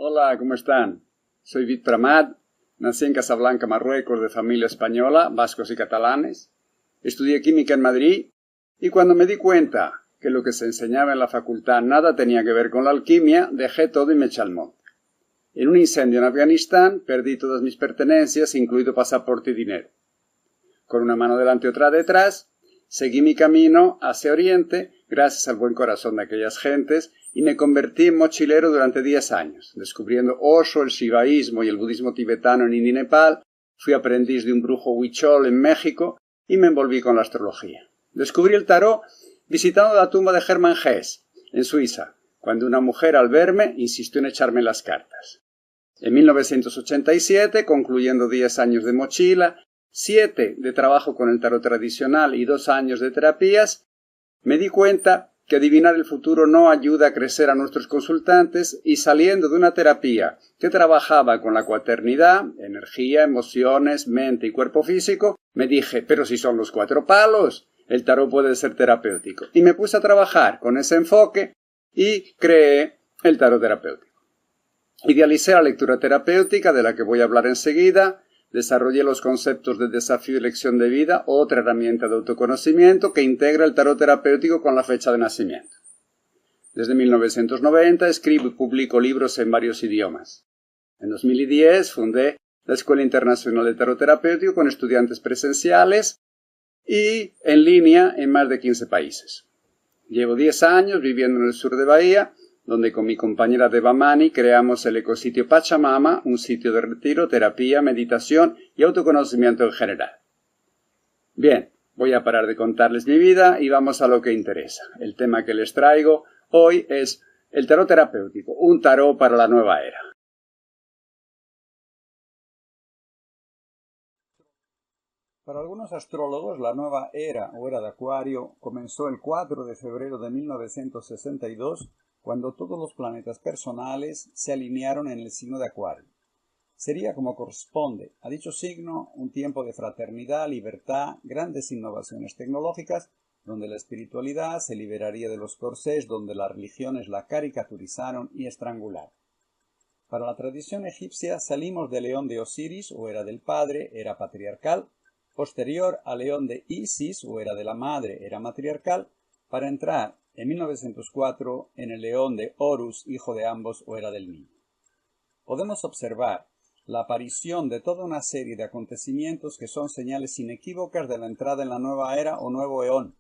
Hola, ¿cómo están? Soy Vit Pramat, nací en Casablanca, Marruecos, de familia española, vascos y catalanes. Estudié química en Madrid y cuando me di cuenta que lo que se enseñaba en la facultad nada tenía que ver con la alquimia, dejé todo y me eché al monte. En un incendio en Afganistán perdí todas mis pertenencias, incluido pasaporte y dinero. Con una mano delante y otra detrás, seguí mi camino hacia Oriente, gracias al buen corazón de aquellas gentes, y me convertí en mochilero durante 10 años, descubriendo Osho, el shivaísmo y el budismo tibetano en India y Nepal. Fui aprendiz de un brujo huichol en México y me envolví con la astrología. Descubrí el tarot visitando la tumba de Hermann Hesse, en Suiza, cuando una mujer al verme insistió en echarme las cartas. En 1987, concluyendo 10 años de mochila, 7 de trabajo con el tarot tradicional y 2 años de terapias, me di cuenta que adivinar el futuro no ayuda a crecer a nuestros consultantes y saliendo de una terapia que trabajaba con la cuaternidad, energía, emociones, mente y cuerpo físico, me dije, pero si son los 4 palos, el tarot puede ser terapéutico. Y me puse a trabajar con ese enfoque y creé el tarot terapéutico. Idealicé la lectura terapéutica, de la que voy a hablar enseguida. Desarrollé los conceptos de desafío y elección de vida, otra herramienta de autoconocimiento que integra el tarot terapéutico con la fecha de nacimiento. Desde 1990 escribo y publico libros en varios idiomas. En 2010 fundé la Escuela Internacional de Tarot Terapéutico con estudiantes presenciales y en línea en más de 15 países. Llevo 10 años viviendo en el sur de Bahía, donde con mi compañera Deva Mani creamos el ecositio Pachamama, un sitio de retiro, terapia, meditación y autoconocimiento en general. Bien, voy a parar de contarles mi vida y vamos a lo que interesa. El tema que les traigo hoy es el tarot terapéutico, un tarot para la nueva era. Para algunos astrólogos, la nueva era o era de Acuario comenzó el 4 de febrero de 1962, cuando todos los planetas personales se alinearon en el signo de Acuario. Sería, como corresponde a dicho signo, un tiempo de fraternidad, libertad, grandes innovaciones tecnológicas, donde la espiritualidad se liberaría de los corsés, donde las religiones la caricaturizaron y estrangularon. Para la tradición egipcia salimos del león de Osiris, o era del padre, era patriarcal, posterior al león de Isis, o era de la madre, era matriarcal, para entrar en 1904 en el león de Horus, hijo de ambos, o era del niño. Podemos observar la aparición de toda una serie de acontecimientos que son señales inequívocas de la entrada en la nueva era o nuevo eón,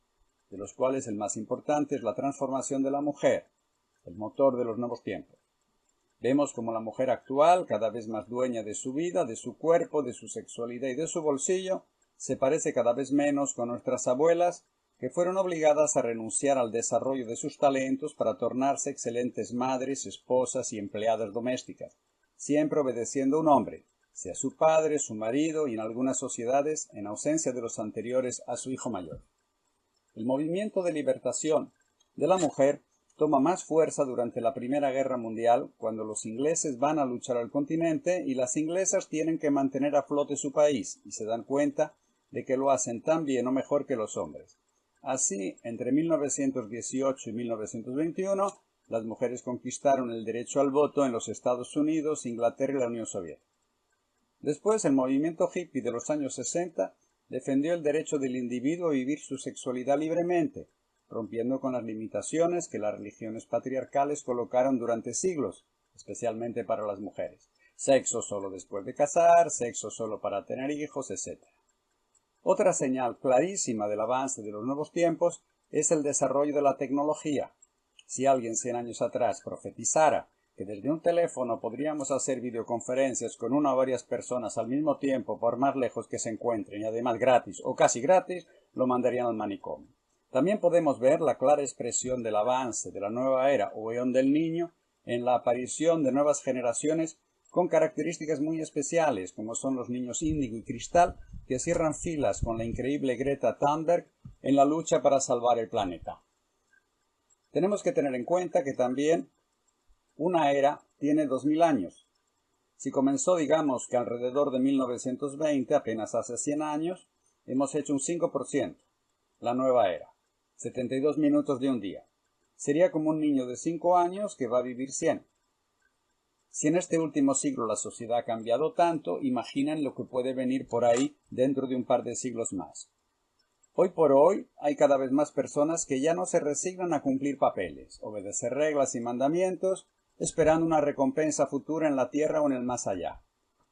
de los cuales el más importante es la transformación de la mujer, el motor de los nuevos tiempos. Vemos como la mujer actual, cada vez más dueña de su vida, de su cuerpo, de su sexualidad y de su bolsillo, se parece cada vez menos con nuestras abuelas, que fueron obligadas a renunciar al desarrollo de sus talentos para tornarse excelentes madres, esposas y empleadas domésticas, siempre obedeciendo a un hombre, sea su padre, su marido y en algunas sociedades, en ausencia de los anteriores, a su hijo mayor. El movimiento de libertación de la mujer toma más fuerza durante la Primera Guerra Mundial, cuando los ingleses van a luchar al continente y las inglesas tienen que mantener a flote su país y se dan cuenta de que lo hacen tan bien o mejor que los hombres. Así, entre 1918 y 1921, las mujeres conquistaron el derecho al voto en los Estados Unidos, Inglaterra y la Unión Soviética. Después, el movimiento hippie de los años 60 defendió el derecho del individuo a vivir su sexualidad libremente, rompiendo con las limitaciones que las religiones patriarcales colocaron durante siglos, especialmente para las mujeres. Sexo solo después de casar, sexo solo para tener hijos, etc. Otra señal clarísima del avance de los nuevos tiempos es el desarrollo de la tecnología. Si alguien 100 años atrás profetizara que desde un teléfono podríamos hacer videoconferencias con una o varias personas al mismo tiempo por más lejos que se encuentren y además gratis o casi gratis, lo mandarían al manicomio. También podemos ver la clara expresión del avance de la nueva era o eón del niño en la aparición de nuevas generaciones con características muy especiales, como son los niños índigo y cristal, que cierran filas con la increíble Greta Thunberg en la lucha para salvar el planeta. Tenemos que tener en cuenta que también una era tiene 2000 años. Si comenzó, digamos, que alrededor de 1920, apenas hace 100 años, hemos hecho un 5%, la nueva era, 72 minutos de un día. Sería como un niño de 5 años que va a vivir 100. Si en este último siglo la sociedad ha cambiado tanto, imaginen lo que puede venir por ahí dentro de un par de siglos más. Hoy por hoy hay cada vez más personas que ya no se resignan a cumplir papeles, obedecer reglas y mandamientos, esperando una recompensa futura en la tierra o en el más allá.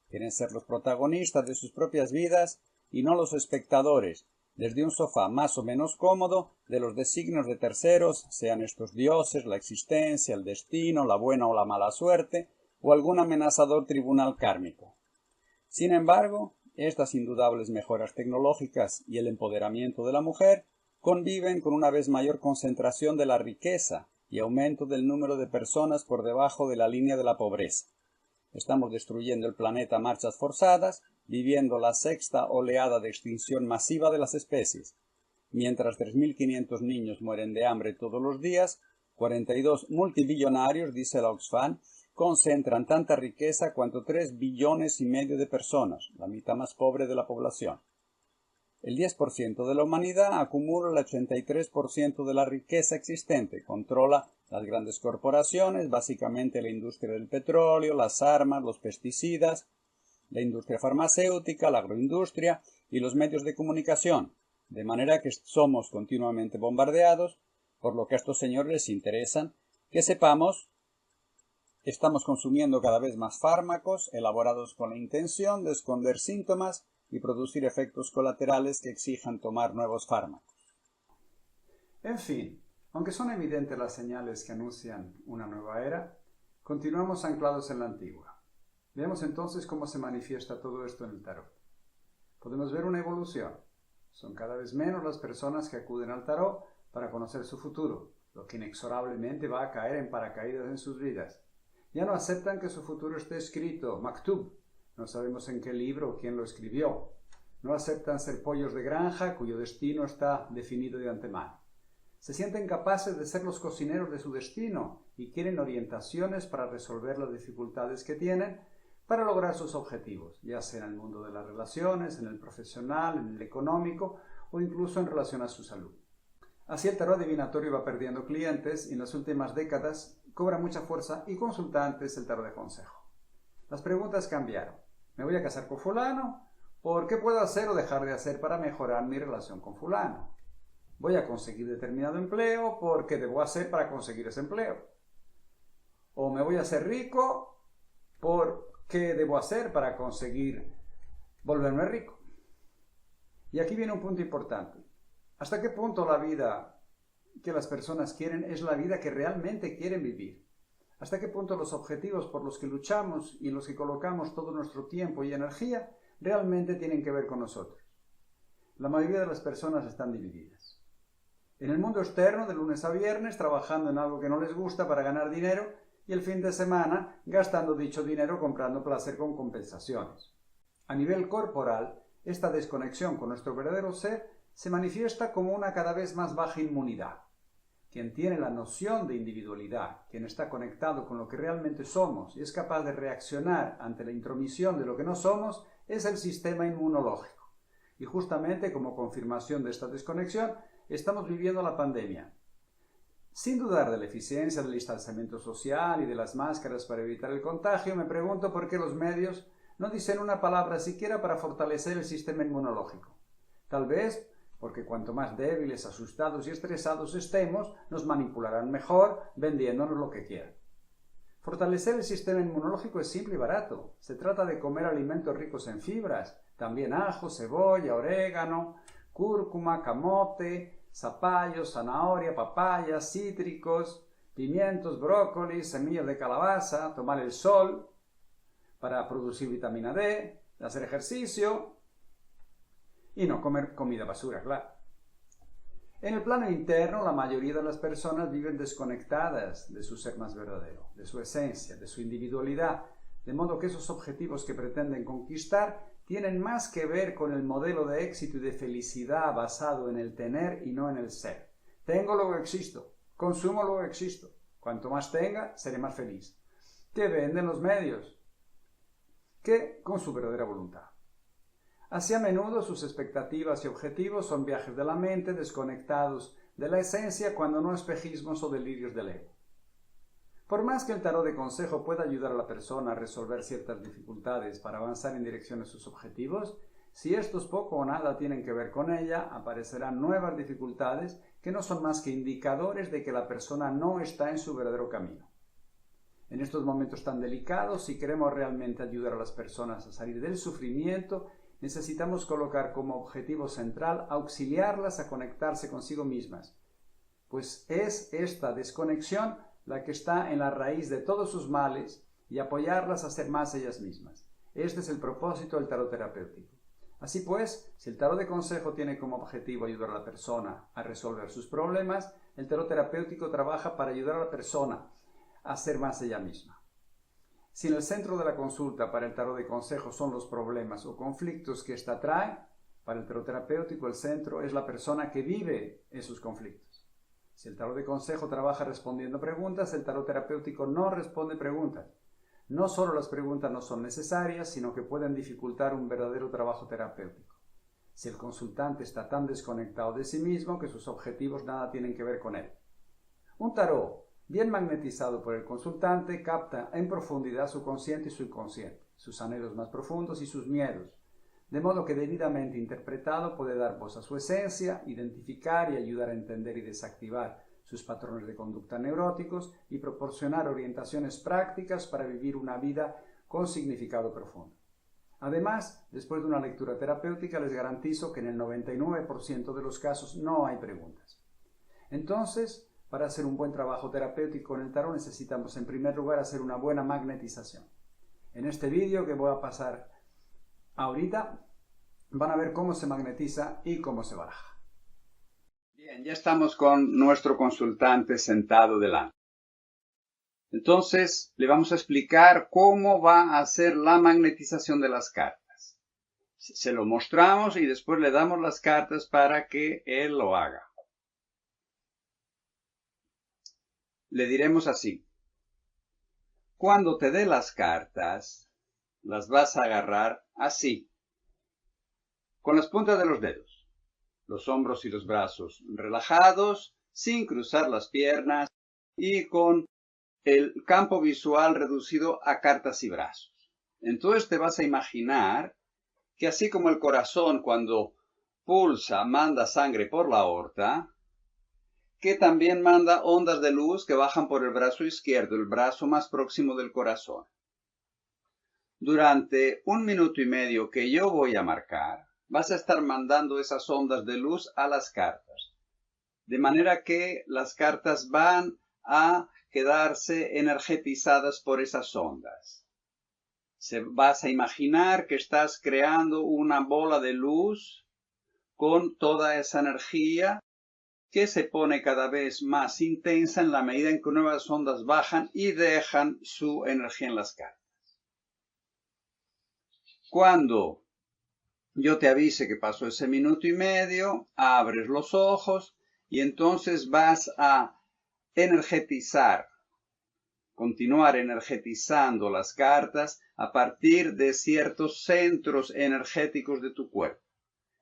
Quieren ser los protagonistas de sus propias vidas y no los espectadores, desde un sofá más o menos cómodo, de los designios de terceros, sean estos dioses, la existencia, el destino, la buena o la mala suerte, o algún amenazador tribunal kármico. Sin embargo, estas indudables mejoras tecnológicas y el empoderamiento de la mujer conviven con una vez mayor concentración de la riqueza y aumento del número de personas por debajo de la línea de la pobreza. Estamos destruyendo el planeta a marchas forzadas, viviendo la sexta oleada de extinción masiva de las especies. Mientras 3.500 niños mueren de hambre todos los días, 42 multibillonarios, dice la Oxfam, concentran tanta riqueza cuanto 3,5 billones de personas, la mitad más pobre de la población. El 10% de la humanidad acumula el 83% de la riqueza existente, controla las grandes corporaciones, básicamente la industria del petróleo, las armas, los pesticidas, la industria farmacéutica, la agroindustria y los medios de comunicación, de manera que somos continuamente bombardeados, por lo que a estos señores les interesan que sepamos estamos consumiendo cada vez más fármacos elaborados con la intención de esconder síntomas y producir efectos colaterales que exijan tomar nuevos fármacos. En fin, aunque son evidentes las señales que anuncian una nueva era, continuamos anclados en la antigua. Veamos entonces cómo se manifiesta todo esto en el tarot. Podemos ver una evolución. Son cada vez menos las personas que acuden al tarot para conocer su futuro, lo que inexorablemente va a caer en paracaídas en sus vidas. Ya no aceptan que su futuro esté escrito, maktub, no sabemos en qué libro o quién lo escribió. No aceptan ser pollos de granja cuyo destino está definido de antemano. Se sienten capaces de ser los cocineros de su destino y quieren orientaciones para resolver las dificultades que tienen para lograr sus objetivos, ya sea en el mundo de las relaciones, en el profesional, en el económico o incluso en relación a su salud. Así el tarot adivinatorio va perdiendo clientes y en las últimas décadas cobra mucha fuerza y consultantes el tarot de consejo. Las preguntas cambiaron. ¿Me voy a casar con fulano? ¿Por qué puedo hacer o dejar de hacer para mejorar mi relación con fulano? ¿Voy a conseguir determinado empleo? ¿Por qué debo hacer para conseguir ese empleo? ¿O me voy a hacer rico? ¿Por qué debo hacer para conseguir volverme rico? Y aquí viene un punto importante. ¿Hasta qué punto la vida que las personas quieren es la vida que realmente quieren vivir? ¿Hasta qué punto los objetivos por los que luchamos y en los que colocamos todo nuestro tiempo y energía realmente tienen que ver con nosotros? La mayoría de las personas están divididas. En el mundo externo, de lunes a viernes, trabajando en algo que no les gusta para ganar dinero y el fin de semana gastando dicho dinero comprando placer con compensaciones. A nivel corporal, esta desconexión con nuestro verdadero ser se manifiesta como una cada vez más baja inmunidad. Quien tiene la noción de individualidad, quien está conectado con lo que realmente somos y es capaz de reaccionar ante la intromisión de lo que no somos, es el sistema inmunológico. Y justamente como confirmación de esta desconexión, estamos viviendo la pandemia. Sin dudar de la eficiencia del distanciamiento social y de las máscaras para evitar el contagio, me pregunto por qué los medios no dicen una palabra siquiera para fortalecer el sistema inmunológico. Tal vez porque cuanto más débiles, asustados y estresados estemos, nos manipularán mejor vendiéndonos lo que quieran. Fortalecer el sistema inmunológico es simple y barato. Se trata de comer alimentos ricos en fibras, también ajo, cebolla, orégano, cúrcuma, camote, zapallo, zanahoria, papaya, cítricos, pimientos, brócolis, semillas de calabaza, tomar el sol para producir vitamina D, hacer ejercicio y no comer comida basura, claro. En el plano interno, la mayoría de las personas viven desconectadas de su ser más verdadero, de su esencia, de su individualidad, de modo que esos objetivos que pretenden conquistar tienen más que ver con el modelo de éxito y de felicidad basado en el tener y no en el ser. Tengo, luego existo. Consumo, luego existo. Cuanto más tenga, seré más feliz. ¿Qué venden los medios? Que con su verdadera voluntad. Así a menudo sus expectativas y objetivos son viajes de la mente desconectados de la esencia cuando no espejismos o delirios del ego. Por más que el tarot de consejo pueda ayudar a la persona a resolver ciertas dificultades para avanzar en dirección a sus objetivos, si estos poco o nada tienen que ver con ella, aparecerán nuevas dificultades que no son más que indicadores de que la persona no está en su verdadero camino. En estos momentos tan delicados, si queremos realmente ayudar a las personas a salir del sufrimiento, necesitamos colocar como objetivo central auxiliarlas a conectarse consigo mismas, pues es esta desconexión la que está en la raíz de todos sus males y apoyarlas a ser más ellas mismas. Este es el propósito del tarot terapéutico. Así pues, si el tarot de consejo tiene como objetivo ayudar a la persona a resolver sus problemas, el tarot terapéutico trabaja para ayudar a la persona a ser más ella misma. Si en el centro de la consulta para el tarot de consejo son los problemas o conflictos que ésta trae, para el tarot terapéutico el centro es la persona que vive esos conflictos. Si el tarot de consejo trabaja respondiendo preguntas, el tarot terapéutico no responde preguntas. No solo las preguntas no son necesarias, sino que pueden dificultar un verdadero trabajo terapéutico. Si el consultante está tan desconectado de sí mismo que sus objetivos nada tienen que ver con él. Un tarot bien magnetizado por el consultante capta en profundidad su consciente y su inconsciente, sus anhelos más profundos y sus miedos, de modo que debidamente interpretado puede dar voz a su esencia, identificar y ayudar a entender y desactivar sus patrones de conducta neuróticos y proporcionar orientaciones prácticas para vivir una vida con significado profundo. Además, después de una lectura terapéutica les garantizo que en el 99% de los casos no hay preguntas. Entonces, para hacer un buen trabajo terapéutico en el tarot necesitamos en primer lugar hacer una buena magnetización. En este vídeo que voy a pasar ahorita van a ver cómo se magnetiza y cómo se baraja. Bien, ya estamos con nuestro consultante sentado delante. Entonces, le vamos a explicar cómo va a hacer la magnetización de las cartas. Se lo mostramos y después le damos las cartas para que él lo haga. Le diremos así: cuando te dé las cartas, las vas a agarrar así, con las puntas de los dedos, los hombros y los brazos relajados, sin cruzar las piernas y con el campo visual reducido a cartas y brazos. Entonces te vas a imaginar que así como el corazón cuando pulsa manda sangre por la aorta, que también manda ondas de luz que bajan por el brazo izquierdo, el brazo más próximo del corazón. Durante 1 minuto y medio que yo voy a marcar, vas a estar mandando esas ondas de luz a las cartas, de manera que las cartas van a quedarse energetizadas por esas ondas. Vas a imaginar que estás creando una bola de luz con toda esa energía que se pone cada vez más intensa en la medida en que nuevas ondas bajan y dejan su energía en las cartas. Cuando yo te avise que pasó ese 1 minuto y medio, abres los ojos y entonces vas a energetizar, continuar energetizando las cartas a partir de ciertos centros energéticos de tu cuerpo.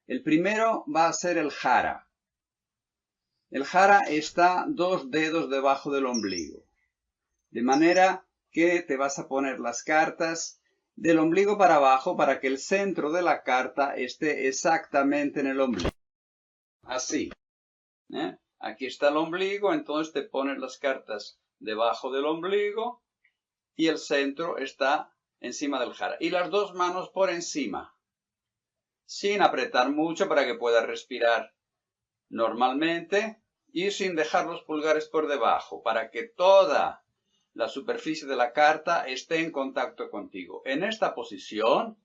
El primero va a ser el jara. El jara está 2 dedos debajo del ombligo, de manera que te vas a poner las cartas del ombligo para abajo para que el centro de la carta esté exactamente en el ombligo. Así. Aquí está el ombligo, entonces te pones las cartas debajo del ombligo y el centro está encima del jara. Y las 2 manos por encima, sin apretar mucho para que puedas respirar normalmente y sin dejar los pulgares por debajo, para que toda la superficie de la carta esté en contacto contigo. En esta posición,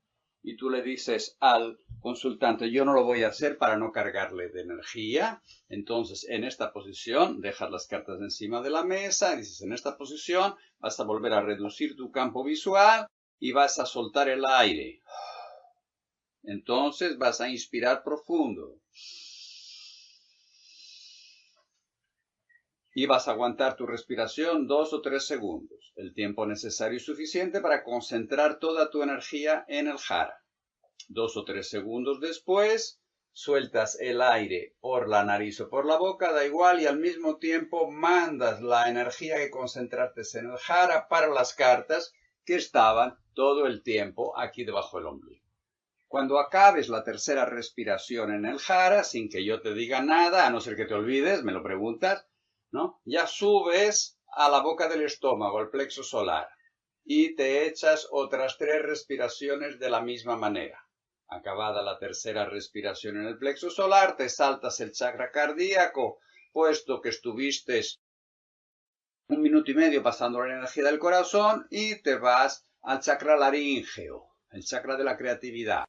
y tú le dices al consultante, yo no lo voy a hacer para no cargarle de energía, entonces en esta posición dejas las cartas encima de la mesa, y dices, en esta posición vas a volver a reducir tu campo visual y vas a soltar el aire. Entonces vas a inspirar profundo. Y vas a aguantar tu respiración 2 o 3 segundos, el tiempo necesario y suficiente para concentrar toda tu energía en el jara. 2 o 3 segundos después, sueltas el aire por la nariz o por la boca, da igual, y al mismo tiempo mandas la energía que concentraste en el jara para las cartas que estaban todo el tiempo aquí debajo del ombligo. Cuando acabes la tercera respiración en el jara, sin que yo te diga nada, a no ser que te olvides, me lo preguntas, ¿no? Ya subes a la boca del estómago, al plexo solar, y te echas otras 3 respiraciones de la misma manera. Acabada la tercera respiración en el plexo solar, te saltas el chakra cardíaco, puesto que estuviste 1 minuto y medio pasando la energía del corazón, y te vas al chakra laríngeo, el chakra de la creatividad.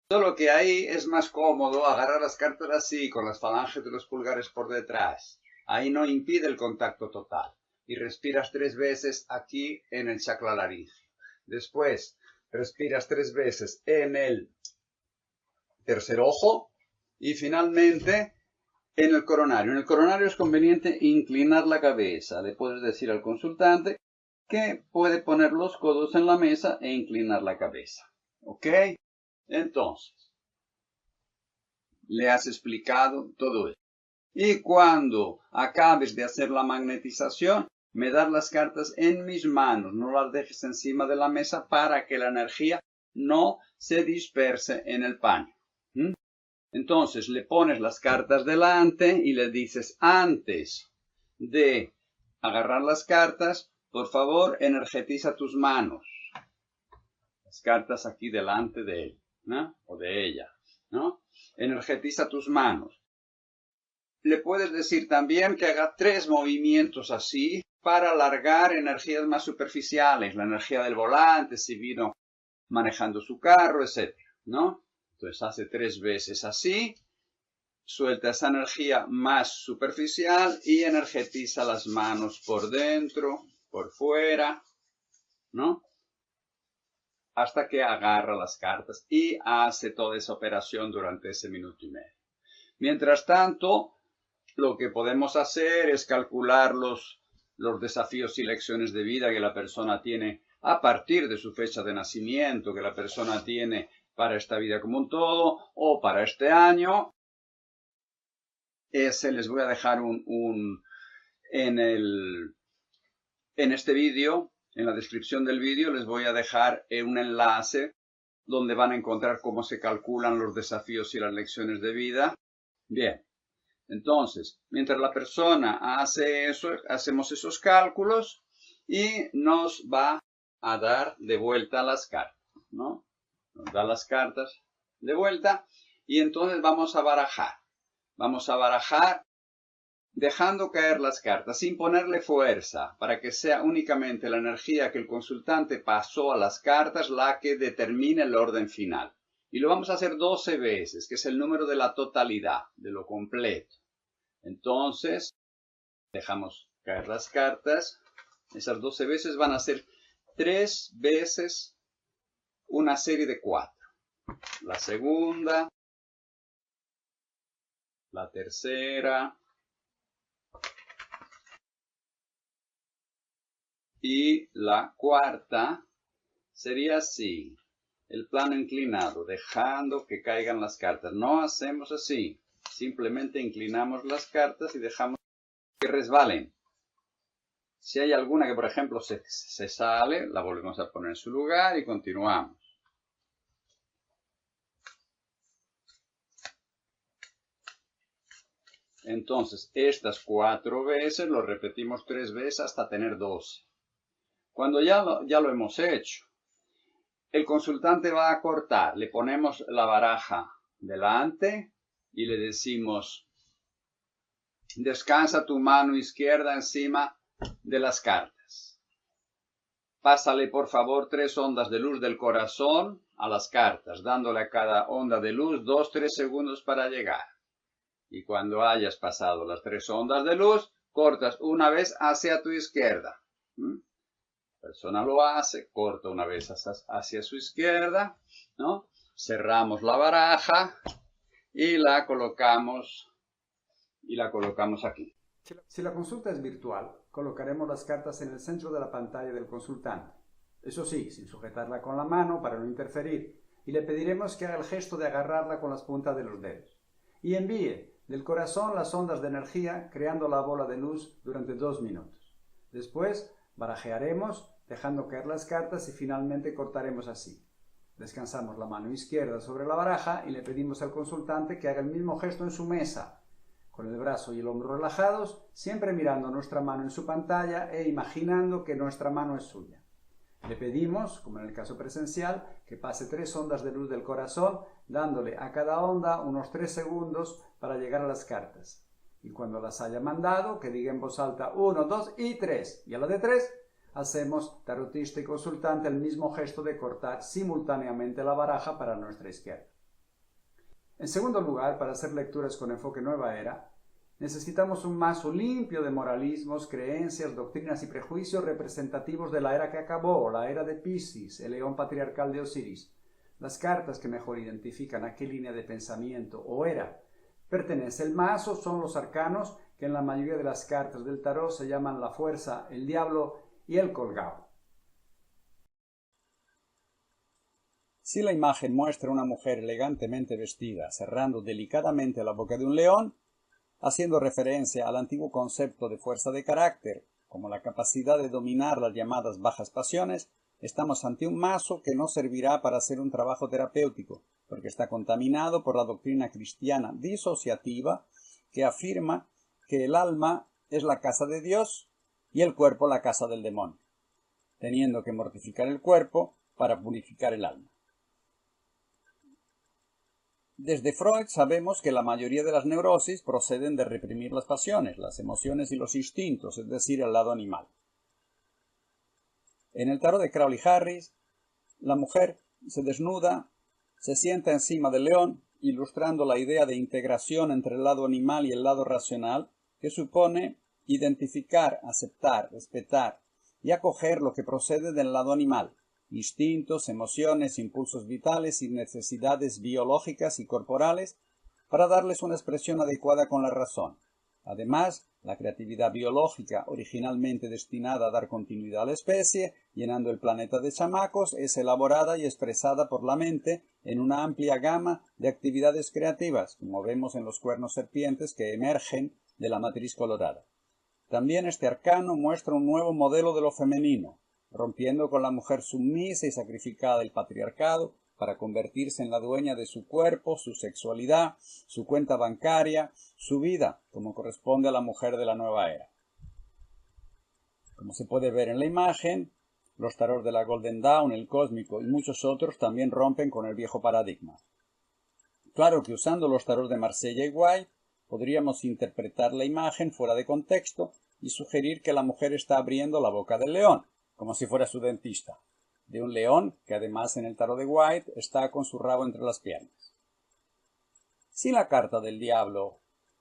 Solo que ahí es más cómodo agarrar las cartas así, con las falanges de los pulgares por detrás. Ahí no impide el contacto total. Y respiras 3 veces aquí en el chakra laríngeo. Después respiras 3 veces en el tercer ojo y finalmente en el coronario. En el coronario es conveniente inclinar la cabeza. Le puedes decir al consultante que puede poner los codos en la mesa e inclinar la cabeza. ¿Ok? Entonces, le has explicado todo esto. Y cuando acabes de hacer la magnetización, me das las cartas en mis manos. No las dejes encima de la mesa para que la energía no se disperse en el paño. Entonces, le pones las cartas delante y le dices, antes de agarrar las cartas, por favor, energetiza tus manos. Las cartas aquí delante de él, ¿no? O de ella, ¿no? Energetiza tus manos. Le puedes decir también que haga 3 movimientos así para alargar energías más superficiales, la energía del volante, si vino manejando su carro, etc., ¿no? Entonces hace 3 veces así, suelta esa energía más superficial y energetiza las manos por dentro, por fuera, ¿no? Hasta que agarra las cartas y hace toda esa operación durante ese minuto y medio. Mientras tanto, lo que podemos hacer es calcular los desafíos y lecciones de vida que la persona tiene a partir de su fecha de nacimiento, que la persona tiene para esta vida como un todo o para este año. Ese les voy a dejar en este vídeo. En la descripción del vídeo les voy a dejar un enlace donde van a encontrar cómo se calculan los desafíos y las lecciones de vida. Bien, entonces, mientras la persona hace eso, hacemos esos cálculos y nos va a dar de vuelta las cartas, ¿no? Nos da las cartas de vuelta y entonces vamos a barajar. Vamos a barajar dejando caer las cartas, sin ponerle fuerza, para que sea únicamente la energía que el consultante pasó a las cartas la que determine el orden final. Y lo vamos a hacer 12 veces, que es el número de la totalidad, de lo completo. Entonces, dejamos caer las cartas. Esas 12 veces van a ser 3 veces una serie de 4. La segunda, la tercera y la cuarta sería así, el plano inclinado, dejando que caigan las cartas. No hacemos así, simplemente inclinamos las cartas y dejamos que resbalen. Si hay alguna que, por ejemplo, se sale, la volvemos a poner en su lugar y continuamos. Entonces, estas 4 veces lo repetimos 3 veces hasta tener 12. Cuando ya lo hemos hecho, el consultante va a cortar. Le ponemos la baraja delante y le decimos, descansa tu mano izquierda encima de las cartas. Pásale, por favor, 3 ondas de luz del corazón a las cartas, dándole a cada onda de luz 2-3 segundos para llegar. Y cuando hayas pasado las 3 ondas de luz, cortas una vez hacia tu izquierda. La persona lo hace, corta una vez hacia su izquierda, ¿no? Cerramos la baraja y la colocamos aquí. Si la consulta es virtual, colocaremos las cartas en el centro de la pantalla del consultante. Eso sí, sin sujetarla con la mano para no interferir. y le pediremos que haga el gesto de agarrarla con las puntas de los dedos. Y envíe del corazón las ondas de energía creando la bola de luz durante 2 minutos. Después barajearemos dejando caer las cartas y finalmente cortaremos así. Descansamos la mano izquierda sobre la baraja y le pedimos al consultante que haga el mismo gesto en su mesa, con el brazo y el hombro relajados, siempre mirando nuestra mano en su pantalla e imaginando que nuestra mano es suya. Le pedimos, como en el caso presencial, que pase 3 ondas de luz del corazón, dándole a cada onda unos 3 segundos para llegar a las cartas. Y cuando las haya mandado, que diga en voz alta 1, 2 y 3. Y a la de 3, hacemos tarotista y consultante el mismo gesto de cortar simultáneamente la baraja para nuestra izquierda. En segundo lugar, para hacer lecturas con enfoque nueva era, necesitamos un mazo limpio de moralismos, creencias, doctrinas y prejuicios representativos de la era que acabó, la era de Piscis, el león patriarcal de Osiris. Las cartas que mejor identifican a qué línea de pensamiento o era pertenece el mazo son los arcanos, que en la mayoría de las cartas del tarot se llaman la fuerza, el diablo y el colgado. Si la imagen muestra a una mujer elegantemente vestida, cerrando delicadamente la boca de un león, haciendo referencia al antiguo concepto de fuerza de carácter, como la capacidad de dominar las llamadas bajas pasiones, estamos ante un mazo que no servirá para hacer un trabajo terapéutico, porque está contaminado por la doctrina cristiana disociativa que afirma que el alma es la casa de Dios y el cuerpo la casa del demonio, teniendo que mortificar el cuerpo para purificar el alma. Desde Freud sabemos que la mayoría de las neurosis proceden de reprimir las pasiones, las emociones y los instintos, es decir, el lado animal. En el tarot de Crowley Harris, la mujer se desnuda, se sienta encima del león, ilustrando la idea de integración entre el lado animal y el lado racional, que supone identificar, aceptar, respetar y acoger lo que procede del lado animal, instintos, emociones, impulsos vitales y necesidades biológicas y corporales, para darles una expresión adecuada con la razón. Además, la creatividad biológica, originalmente destinada a dar continuidad a la especie, llenando el planeta de chamacos, es elaborada y expresada por la mente en una amplia gama de actividades creativas, como vemos en los cuernos serpientes que emergen de la matriz colorada. También este arcano muestra un nuevo modelo de lo femenino, rompiendo con la mujer sumisa y sacrificada del patriarcado para convertirse en la dueña de su cuerpo, su sexualidad, su cuenta bancaria, su vida, como corresponde a la mujer de la nueva era. Como se puede ver en la imagen, los tarot de la Golden Dawn, el cósmico y muchos otros también rompen con el viejo paradigma. Claro que usando los tarot de Marsella y White, podríamos interpretar la imagen fuera de contexto y sugerir que la mujer está abriendo la boca del león, como si fuera su dentista, de un león que además en el tarot de White está con su rabo entre las piernas. Si la carta del diablo,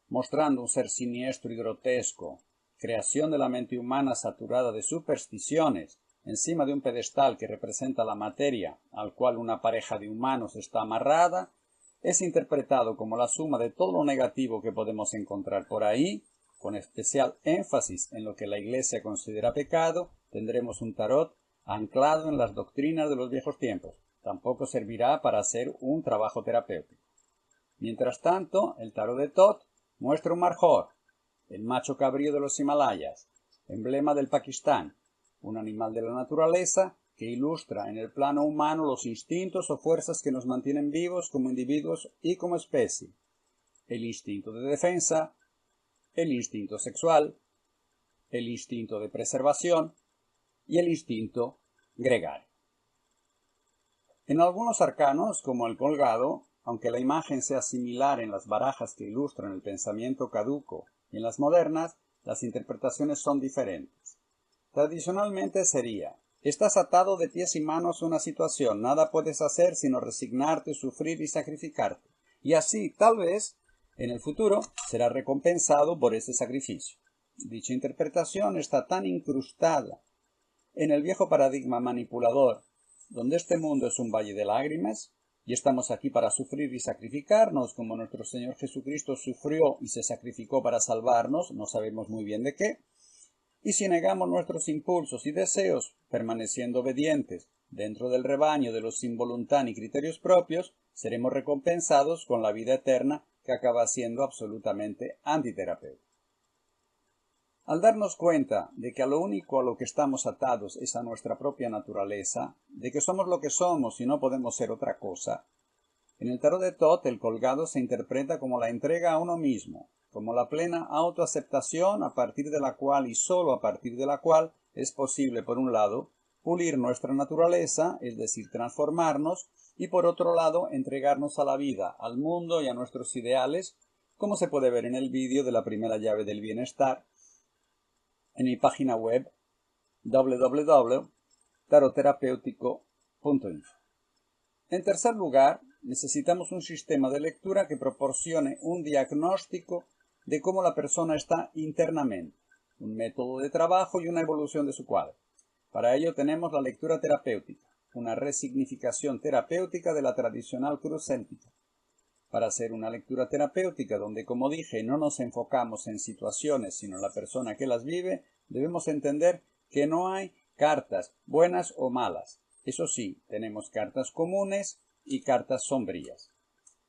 mostrando un ser siniestro y grotesco, creación de la mente humana saturada de supersticiones, encima de un pedestal que representa la materia al cual una pareja de humanos está amarrada, es interpretado como la suma de todo lo negativo que podemos encontrar por ahí, con especial énfasis en lo que la Iglesia considera pecado, tendremos un tarot anclado en las doctrinas de los viejos tiempos. Tampoco servirá para hacer un trabajo terapéutico. Mientras tanto, el tarot de Thoth muestra un marjor, el macho cabrío de los Himalayas, emblema del Pakistán, un animal de la naturaleza que ilustra en el plano humano los instintos o fuerzas que nos mantienen vivos como individuos y como especie. El instinto de defensa, el instinto sexual, el instinto de preservación y el instinto gregario. En algunos arcanos, como el colgado, aunque la imagen sea similar en las barajas que ilustran el pensamiento caduco y en las modernas, las interpretaciones son diferentes. Tradicionalmente sería: estás atado de pies y manos a una situación, nada puedes hacer sino resignarte, sufrir y sacrificarte. Y así, tal vez, en el futuro, serás recompensado por ese sacrificio. Dicha interpretación está tan incrustada en el viejo paradigma manipulador, donde este mundo es un valle de lágrimas, y estamos aquí para sufrir y sacrificarnos, como nuestro Señor Jesucristo sufrió y se sacrificó para salvarnos, no sabemos muy bien de qué. Y si negamos nuestros impulsos y deseos, permaneciendo obedientes dentro del rebaño de los sin voluntad ni criterios propios, seremos recompensados con la vida eterna que acaba siendo absolutamente antiterapéutica. Al darnos cuenta de que a lo único a lo que estamos atados es a nuestra propia naturaleza, de que somos lo que somos y no podemos ser otra cosa, en el tarot de Thoth el colgado se interpreta como la entrega a uno mismo, como la plena autoaceptación a partir de la cual y sólo a partir de la cual es posible, por un lado, pulir nuestra naturaleza, es decir, transformarnos, y por otro lado, entregarnos a la vida, al mundo y a nuestros ideales, como se puede ver en el vídeo de la primera llave del bienestar, en mi página web www.taroterapeutico.info. En tercer lugar, necesitamos un sistema de lectura que proporcione un diagnóstico de cómo la persona está internamente, un método de trabajo y una evolución de su cuadro. Para ello tenemos la lectura terapéutica, una resignificación terapéutica de la tradicional cruz céltica. Para hacer una lectura terapéutica donde, como dije, no nos enfocamos en situaciones sino en la persona que las vive, debemos entender que no hay cartas buenas o malas. Eso sí, tenemos cartas comunes y cartas sombrías.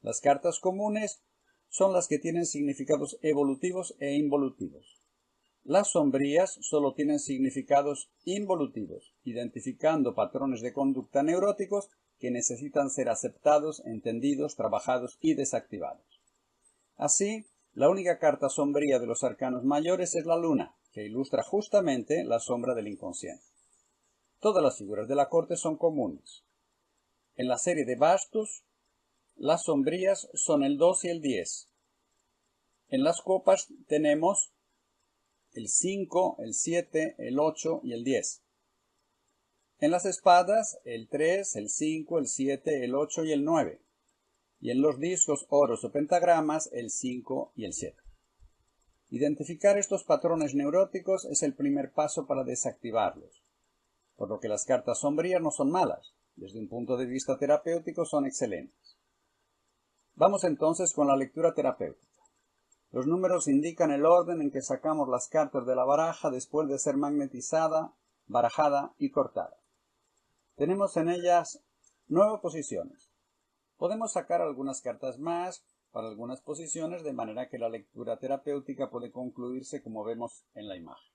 Las cartas comunes son las que tienen significados evolutivos e involutivos. Las sombrías solo tienen significados involutivos, identificando patrones de conducta neuróticos que necesitan ser aceptados, entendidos, trabajados y desactivados. Así, la única carta sombría de los arcanos mayores es la luna, que ilustra justamente la sombra del inconsciente. Todas las figuras de la corte son comunes. En la serie de bastos, las sombrías son el 2 y el 10. En las copas tenemos el 5, el 7, el 8 y el 10. En las espadas, el 3, el 5, el 7, el 8 y el 9. Y en los discos, oros o pentagramas, el 5 y el 7. Identificar estos patrones neuróticos es el primer paso para desactivarlos, por lo que las cartas sombrías no son malas, desde un punto de vista terapéutico son excelentes. Vamos entonces con la lectura terapéutica. Los números indican el orden en que sacamos las cartas de la baraja después de ser magnetizada, barajada y cortada. Tenemos en ellas 9 posiciones. Podemos sacar algunas cartas más para algunas posiciones, de manera que la lectura terapéutica puede concluirse como vemos en la imagen.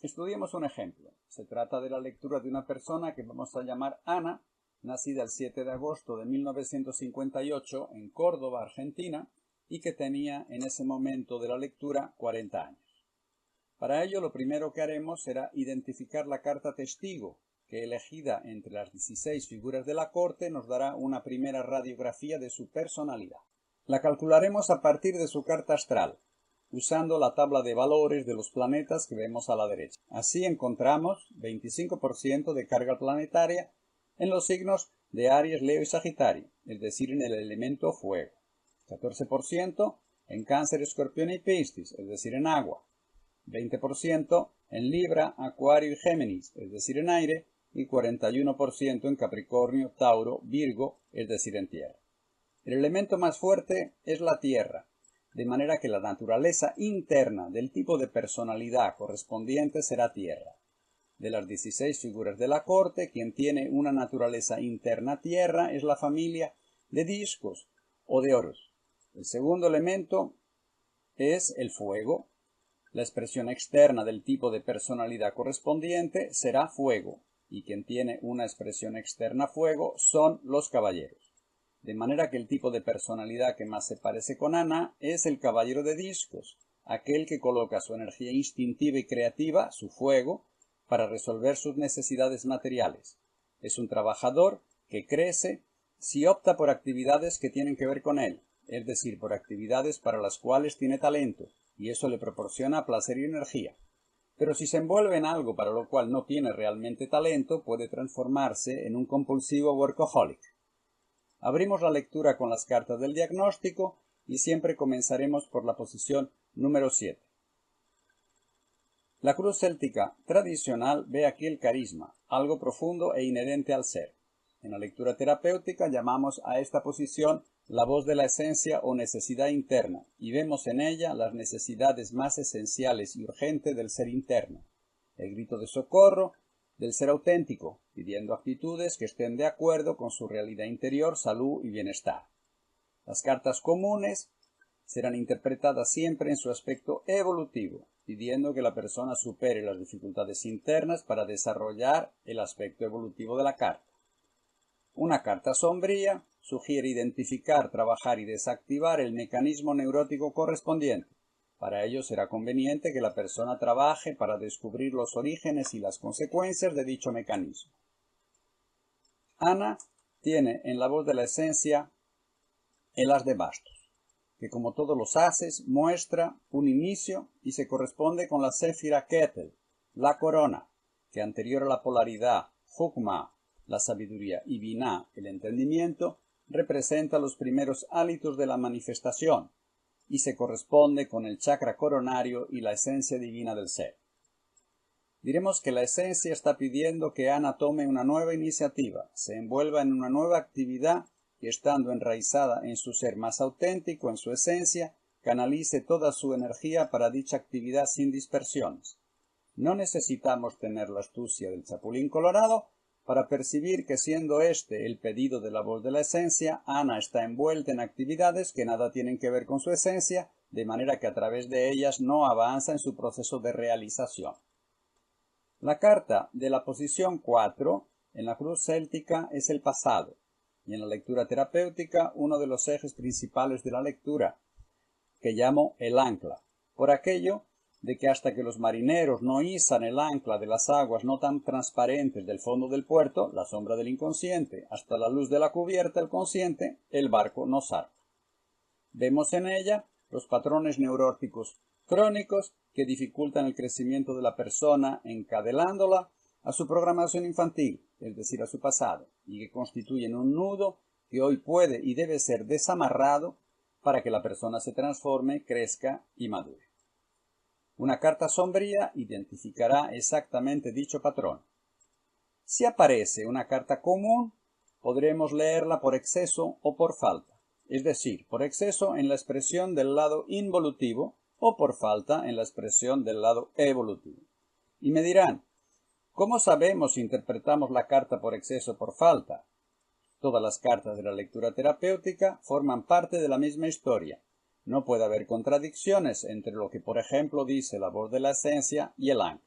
Estudiemos un ejemplo. Se trata de la lectura de una persona que vamos a llamar Ana, nacida el 7 de agosto de 1958 en Córdoba, Argentina, y que tenía en ese momento de la lectura 40 años. Para ello, lo primero que haremos será identificar la carta testigo, que elegida entre las 16 figuras de la corte nos dará una primera radiografía de su personalidad. La calcularemos a partir de su carta astral, usando la tabla de valores de los planetas que vemos a la derecha. Así encontramos 25% de carga planetaria en los signos de Aries, Leo y Sagitario, es decir, en el elemento fuego. 14% en Cáncer, Escorpión y Piscis, es decir, en agua. 20% en Libra, Acuario y Géminis, es decir, en aire. Y 41% en Capricornio, Tauro, Virgo, es decir, en tierra. El elemento más fuerte es la tierra, de manera que la naturaleza interna del tipo de personalidad correspondiente será tierra. De las 16 figuras de la corte, quien tiene una naturaleza interna tierra es la familia de discos o de oros. El segundo elemento es el fuego. La expresión externa del tipo de personalidad correspondiente será fuego, y quien tiene una expresión externa fuego son los caballeros. De manera que el tipo de personalidad que más se parece con Ana es el caballero de discos, aquel que coloca su energía instintiva y creativa, su fuego, para resolver sus necesidades materiales. Es un trabajador que crece si opta por actividades que tienen que ver con él, es decir, por actividades para las cuales tiene talento, y eso le proporciona placer y energía. Pero si se envuelve en algo para lo cual no tiene realmente talento, puede transformarse en un compulsivo workaholic. Abrimos la lectura con las cartas del diagnóstico y siempre comenzaremos por la posición número 7. La cruz céltica tradicional ve aquí el carisma, algo profundo e inherente al ser. En la lectura terapéutica llamamos a esta posición la voz de la esencia o necesidad interna, y vemos en ella las necesidades más esenciales y urgentes del ser interno: el grito de socorro, del ser auténtico, pidiendo actitudes que estén de acuerdo con su realidad interior, salud y bienestar. Las cartas comunes serán interpretadas siempre en su aspecto evolutivo, pidiendo que la persona supere las dificultades internas para desarrollar el aspecto evolutivo de la carta. Una carta sombría sugiere identificar, trabajar y desactivar el mecanismo neurótico correspondiente. Para ello será conveniente que la persona trabaje para descubrir los orígenes y las consecuencias de dicho mecanismo. Ana tiene en la voz de la esencia el as de bastos, que como todos los ases muestra un inicio y se corresponde con la séfira Ketel, la corona, que anterior a la polaridad, Jukma, la sabiduría, y Binah, el entendimiento, representa los primeros hálitos de la manifestación y se corresponde con el chakra coronario y la esencia divina del ser. Diremos que la esencia está pidiendo que Ana tome una nueva iniciativa, se envuelva en una nueva actividad y estando enraizada en su ser más auténtico, en su esencia, canalice toda su energía para dicha actividad sin dispersiones. No necesitamos tener la astucia del chapulín colorado para percibir que siendo este el pedido de la voz de la esencia, Ana está envuelta en actividades que nada tienen que ver con su esencia, de manera que a través de ellas no avanza en su proceso de realización. La carta de la posición 4 en la cruz céltica es el pasado, y en la lectura terapéutica uno de los ejes principales de la lectura, que llamo el ancla, por aquello de que hasta que los marineros no izan el ancla de las aguas no tan transparentes del fondo del puerto, la sombra del inconsciente, hasta la luz de la cubierta, el consciente, el barco no zarpa. Vemos en ella los patrones neuróticos crónicos que dificultan el crecimiento de la persona, encadenándola a su programación infantil, es decir, a su pasado, y que constituyen un nudo que hoy puede y debe ser desamarrado para que la persona se transforme, crezca y madure. Una carta sombría identificará exactamente dicho patrón. Si aparece una carta común, podremos leerla por exceso o por falta, es decir, por exceso en la expresión del lado involutivo o por falta en la expresión del lado evolutivo. Y me dirán, ¿cómo sabemos si interpretamos la carta por exceso o por falta? Todas las cartas de la lectura terapéutica forman parte de la misma historia. No puede haber contradicciones entre lo que, por ejemplo, dice la voz de la esencia y el ancla.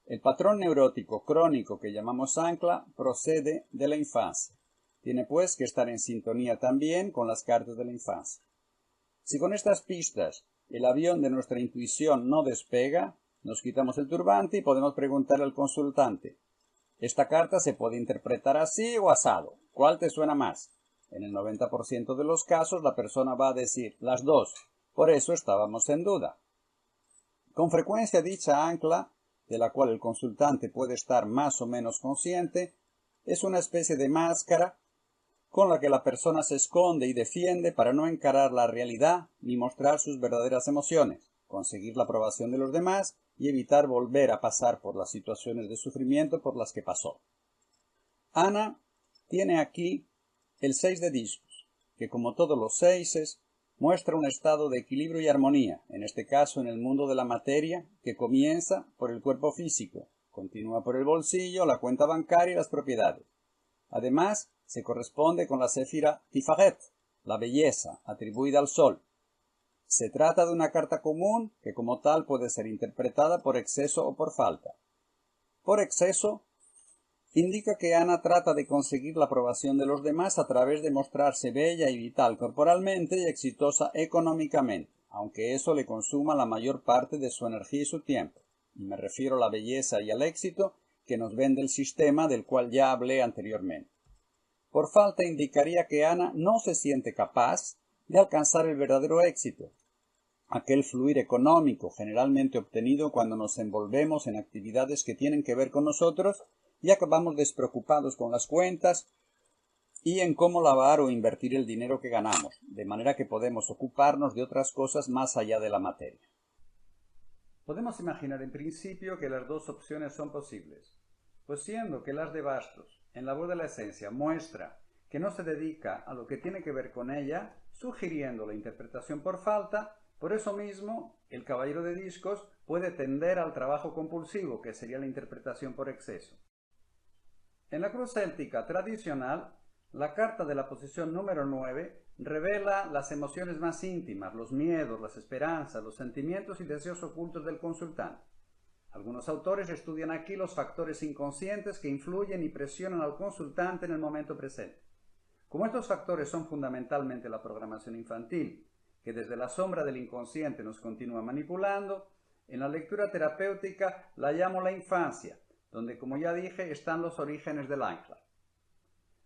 El patrón neurótico crónico que llamamos ancla procede de la infancia. Tiene pues que estar en sintonía también con las cartas de la infancia. Si con estas pistas el avión de nuestra intuición no despega, nos quitamos el turbante y podemos preguntarle al consultante: ¿esta carta se puede interpretar así o asado? ¿Cuál te suena más? En el 90% de los casos la persona va a decir las dos, por eso estábamos en duda. Con frecuencia dicha ancla, de la cual el consultante puede estar más o menos consciente, es una especie de máscara con la que la persona se esconde y defiende para no encarar la realidad ni mostrar sus verdaderas emociones, conseguir la aprobación de los demás y evitar volver a pasar por las situaciones de sufrimiento por las que pasó. Ana tiene aquí el 6 de discos, que como todos los seises, muestra un estado de equilibrio y armonía, en este caso en el mundo de la materia, que comienza por el cuerpo físico, continúa por el bolsillo, la cuenta bancaria y las propiedades. Además, se corresponde con la séfira Tifaret, la belleza, atribuida al sol. Se trata de una carta común que como tal puede ser interpretada por exceso o por falta. Por exceso, indica que Ana trata de conseguir la aprobación de los demás a través de mostrarse bella y vital corporalmente y exitosa económicamente, aunque eso le consuma la mayor parte de su energía y su tiempo. Y me refiero a la belleza y al éxito que nos vende el sistema del cual ya hablé anteriormente. Por falta indicaría que Ana no se siente capaz de alcanzar el verdadero éxito, aquel fluir económico generalmente obtenido cuando nos envolvemos en actividades que tienen que ver con nosotros y acabamos despreocupados con las cuentas y en cómo lavar o invertir el dinero que ganamos, de manera que podemos ocuparnos de otras cosas más allá de la materia. Podemos imaginar en principio que las dos opciones son posibles, pues siendo que el as de bastos en la voz de la esencia muestra que no se dedica a lo que tiene que ver con ella, sugiriendo la interpretación por falta, por eso mismo el caballero de discos puede tender al trabajo compulsivo, que sería la interpretación por exceso. En la cruz céltica tradicional, la carta de la posición número 9 revela las emociones más íntimas, los miedos, las esperanzas, los sentimientos y deseos ocultos del consultante. Algunos autores estudian aquí los factores inconscientes que influyen y presionan al consultante en el momento presente. Como estos factores son fundamentalmente la programación infantil, que desde la sombra del inconsciente nos continúa manipulando, en la lectura terapéutica la llamo la infancia, donde, como ya dije, están los orígenes del ancla.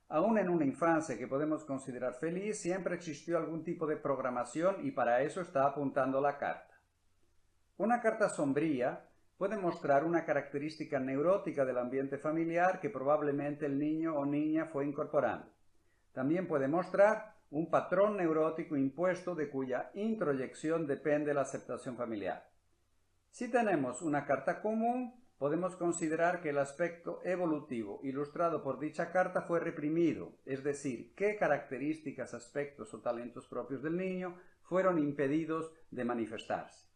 Aún en una infancia que podemos considerar feliz, siempre existió algún tipo de programación y para eso está apuntando la carta. Una carta sombría puede mostrar una característica neurótica del ambiente familiar que probablemente el niño o niña fue incorporando. También puede mostrar un patrón neurótico impuesto de cuya introyección depende la aceptación familiar. Si tenemos una carta común, podemos considerar que el aspecto evolutivo ilustrado por dicha carta fue reprimido, es decir, qué características, aspectos o talentos propios del niño fueron impedidos de manifestarse.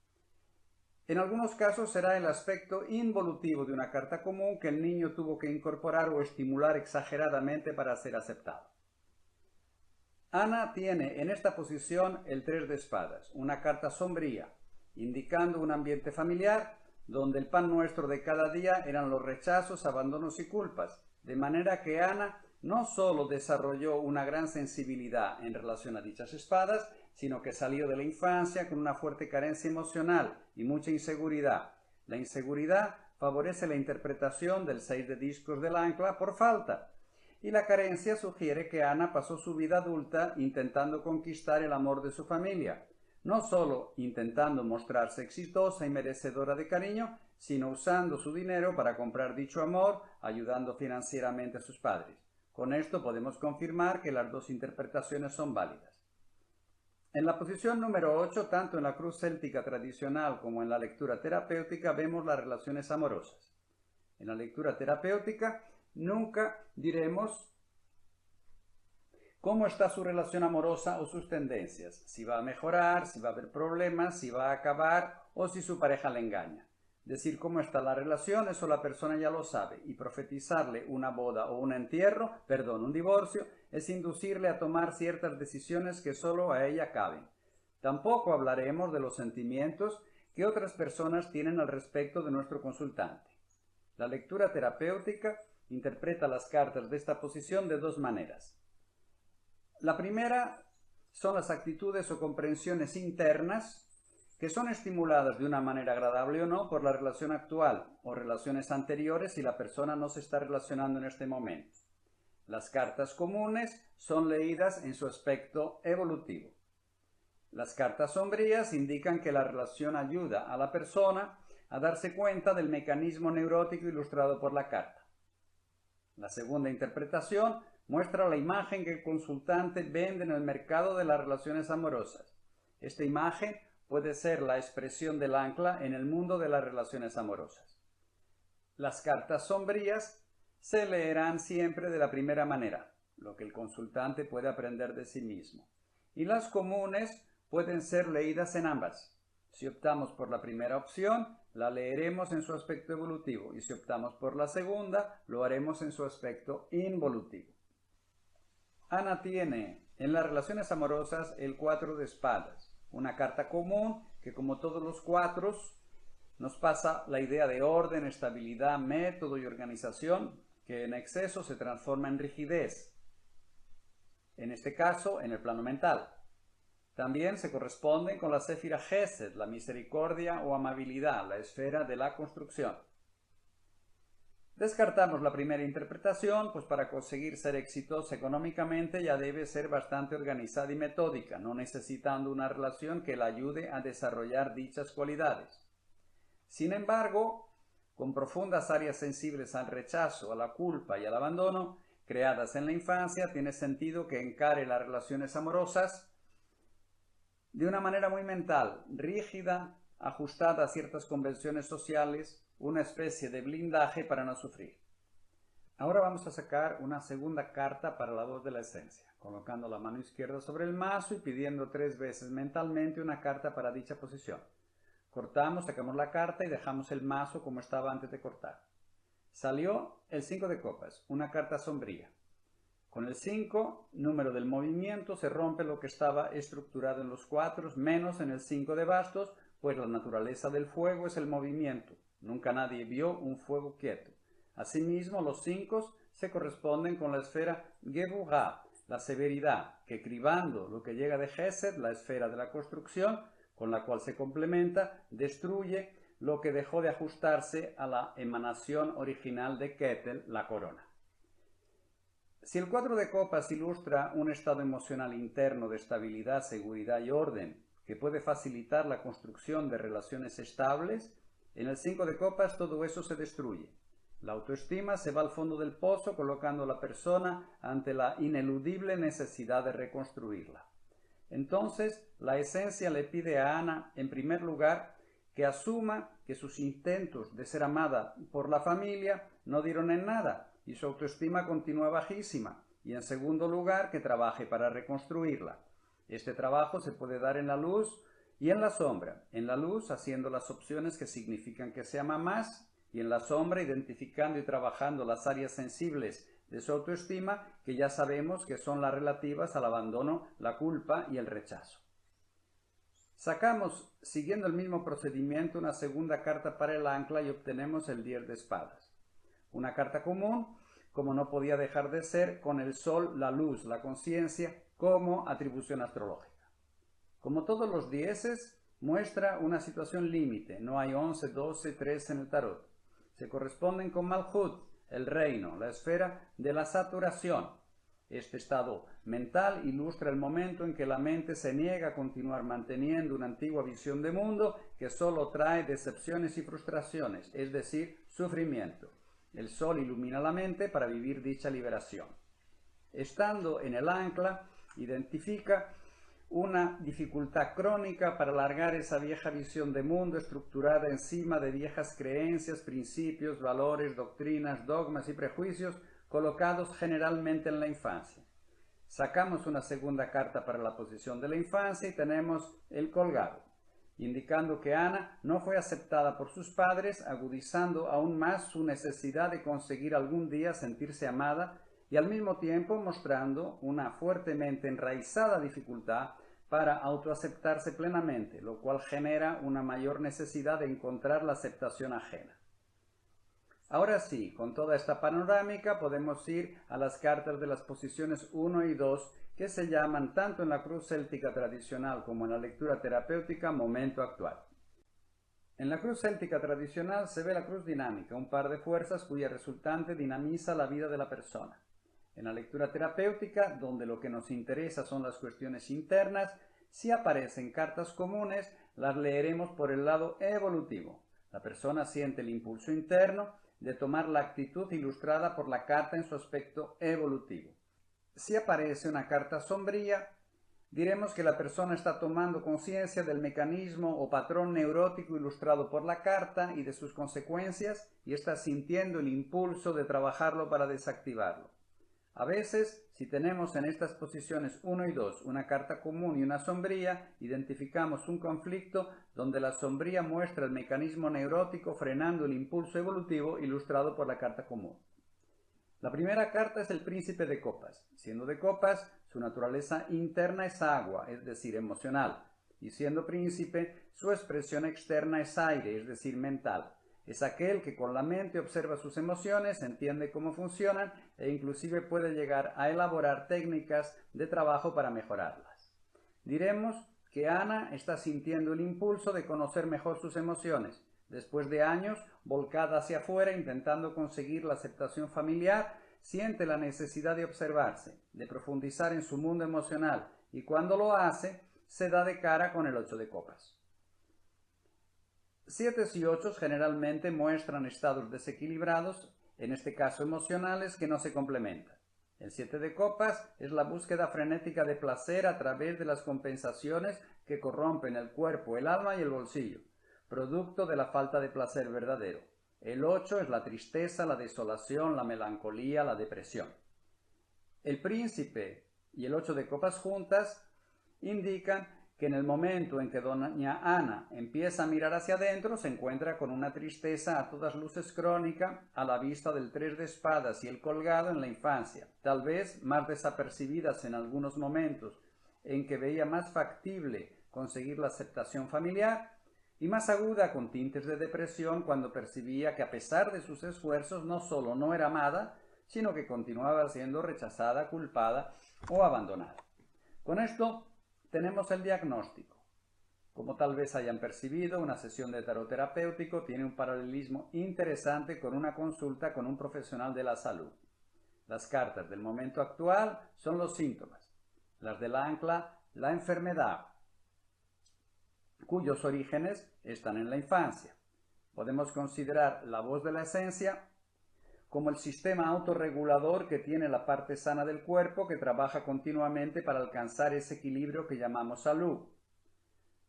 En algunos casos será el aspecto involutivo de una carta común que el niño tuvo que incorporar o estimular exageradamente para ser aceptado. Ana tiene en esta posición el 3 de espadas, una carta sombría, indicando un ambiente familiar donde el pan nuestro de cada día eran los rechazos, abandonos y culpas, de manera que Ana no solo desarrolló una gran sensibilidad en relación a dichas espadas, sino que salió de la infancia con una fuerte carencia emocional y mucha inseguridad. La inseguridad favorece la interpretación del 6 de discos del ancla por falta, y la carencia sugiere que Ana pasó su vida adulta intentando conquistar el amor de su familia, no solo intentando mostrarse exitosa y merecedora de cariño, sino usando su dinero para comprar dicho amor, ayudando financieramente a sus padres. Con esto podemos confirmar que las dos interpretaciones son válidas. En la posición número 8, tanto en la cruz céltica tradicional como en la lectura terapéutica, vemos las relaciones amorosas. En la lectura terapéutica nunca diremos cómo está su relación amorosa o sus tendencias, si va a mejorar, si va a haber problemas, si va a acabar o si su pareja le engaña. Decir cómo está la relación, eso la persona ya lo sabe, y profetizarle una boda o un divorcio, es inducirle a tomar ciertas decisiones que solo a ella caben. Tampoco hablaremos de los sentimientos que otras personas tienen al respecto de nuestro consultante. La lectura terapéutica interpreta las cartas de esta posición de dos maneras. La primera son las actitudes o comprensiones internas que son estimuladas de una manera agradable o no por la relación actual o relaciones anteriores si la persona no se está relacionando en este momento. Las cartas comunes son leídas en su aspecto evolutivo. Las cartas sombrías indican que la relación ayuda a la persona a darse cuenta del mecanismo neurótico ilustrado por la carta. La segunda interpretación muestra la imagen que el consultante vende en el mercado de las relaciones amorosas. Esta imagen puede ser la expresión del ancla en el mundo de las relaciones amorosas. Las cartas sombrías se leerán siempre de la primera manera, lo que el consultante puede aprender de sí mismo. Y las comunes pueden ser leídas en ambas. Si optamos por la primera opción, la leeremos en su aspecto evolutivo, y si optamos por la segunda, lo haremos en su aspecto involutivo. Ana tiene en las relaciones amorosas el 4 de espadas, una carta común que, como todos los cuatros, nos pasa la idea de orden, estabilidad, método y organización, que en exceso se transforma en rigidez, en este caso en el plano mental. También se corresponden con la Séfira Gesed, la misericordia o amabilidad, la esfera de la construcción. Descartamos la primera interpretación, pues para conseguir ser exitosa económicamente ya debe ser bastante organizada y metódica, no necesitando una relación que la ayude a desarrollar dichas cualidades. Sin embargo, con profundas áreas sensibles al rechazo, a la culpa y al abandono, creadas en la infancia, tiene sentido que encare las relaciones amorosas de una manera muy mental, rígida, ajustada a ciertas convenciones sociales, una especie de blindaje para no sufrir. Ahora vamos a sacar una segunda carta para la voz de la esencia, colocando la mano izquierda sobre el mazo y pidiendo 3 veces mentalmente una carta para dicha posición. Cortamos, sacamos la carta y dejamos el mazo como estaba antes de cortar. Salió el 5 de copas, una carta sombría. Con el 5, número del movimiento, se rompe lo que estaba estructurado en los 4, menos en el 5 de bastos, pues la naturaleza del fuego es el movimiento. Nunca nadie vio un fuego quieto. Asimismo, los 5 se corresponden con la esfera Geburah, la severidad, que cribando lo que llega de Gesed, la esfera de la construcción, con la cual se complementa, destruye lo que dejó de ajustarse a la emanación original de Ketel, la corona. Si el 4 de copas ilustra un estado emocional interno de estabilidad, seguridad y orden, que puede facilitar la construcción de relaciones estables, en el 5 de copas todo eso se destruye. La autoestima se va al fondo del pozo colocando a la persona ante la ineludible necesidad de reconstruirla. Entonces, la esencia le pide a Ana, en primer lugar, que asuma que sus intentos de ser amada por la familia no dieron en nada y su autoestima continúa bajísima, y en segundo lugar, que trabaje para reconstruirla. Este trabajo se puede dar en la luz y en la sombra. En la luz, haciendo las opciones que significan que se ama más, y en la sombra, identificando y trabajando las áreas sensibles de su autoestima, que ya sabemos que son las relativas al abandono, la culpa y el rechazo. Sacamos, siguiendo el mismo procedimiento, una segunda carta para el ancla y obtenemos el 10 de espadas. Una carta común, como no podía dejar de ser, con el sol, la luz, la conciencia, como atribución astrológica. Como todos los dieces, muestra una situación límite, no hay 11, 12, 13 en el tarot. Se corresponden con Malhut, el reino, la esfera de la saturación. Este estado mental ilustra el momento en que la mente se niega a continuar manteniendo una antigua visión de mundo que solo trae decepciones y frustraciones, es decir, sufrimiento. El sol ilumina la mente para vivir dicha liberación. Estando en el ancla, identifica una dificultad crónica para alargar esa vieja visión de mundo estructurada encima de viejas creencias, principios, valores, doctrinas, dogmas y prejuicios colocados generalmente en la infancia. Sacamos una segunda carta para la posición de la infancia y tenemos el colgado, indicando que Ana no fue aceptada por sus padres, agudizando aún más su necesidad de conseguir algún día sentirse amada y al mismo tiempo mostrando una fuertemente enraizada dificultad para autoaceptarse plenamente, lo cual genera una mayor necesidad de encontrar la aceptación ajena. Ahora sí, con toda esta panorámica podemos ir a las cartas de las posiciones 1 y 2 que se llaman tanto en la cruz céltica tradicional como en la lectura terapéutica momento actual. En la cruz céltica tradicional se ve la cruz dinámica, un par de fuerzas cuya resultante dinamiza la vida de la persona. En la lectura terapéutica, donde lo que nos interesa son las cuestiones internas, si aparecen cartas comunes, las leeremos por el lado evolutivo. La persona siente el impulso interno de tomar la actitud ilustrada por la carta en su aspecto evolutivo. Si aparece una carta sombría, diremos que la persona está tomando conciencia del mecanismo o patrón neurótico ilustrado por la carta y de sus consecuencias y está sintiendo el impulso de trabajarlo para desactivarlo. A veces, si tenemos en estas posiciones 1 y 2 una carta común y una sombría, identificamos un conflicto donde la sombría muestra el mecanismo neurótico frenando el impulso evolutivo ilustrado por la carta común. La primera carta es el príncipe de copas. Siendo de copas, su naturaleza interna es agua, es decir, emocional, y siendo príncipe, su expresión externa es aire, es decir, mental. Es aquel que con la mente observa sus emociones, entiende cómo funcionan e inclusive puede llegar a elaborar técnicas de trabajo para mejorarlas. Diremos que Ana está sintiendo el impulso de conocer mejor sus emociones. Después de años volcada hacia afuera intentando conseguir la aceptación familiar, siente la necesidad de observarse, de profundizar en su mundo emocional y cuando lo hace, se da de cara con el 8 de copas. 7 y 8 generalmente muestran estados desequilibrados, en este caso emocionales, que no se complementan. El 7 de copas es la búsqueda frenética de placer a través de las compensaciones que corrompen el cuerpo, el alma y el bolsillo, producto de la falta de placer verdadero. El 8 es la tristeza, la desolación, la melancolía, la depresión. El príncipe y el 8 de copas juntas indican que en el momento en que doña Ana empieza a mirar hacia adentro se encuentra con una tristeza a todas luces crónica a la vista del 3 de espadas y el colgado en la infancia, tal vez más desapercibidas en algunos momentos en que veía más factible conseguir la aceptación familiar, y más aguda con tintes de depresión cuando percibía que a pesar de sus esfuerzos no solo no era amada, sino que continuaba siendo rechazada, culpada o abandonada. Con esto tenemos el diagnóstico. Como tal vez hayan percibido, una sesión de tarot terapéutico tiene un paralelismo interesante con una consulta con un profesional de la salud. Las cartas del momento actual son los síntomas, las del ancla, la enfermedad, cuyos orígenes están en la infancia. Podemos considerar la voz de la esencia como el sistema autorregulador que tiene la parte sana del cuerpo que trabaja continuamente para alcanzar ese equilibrio que llamamos salud.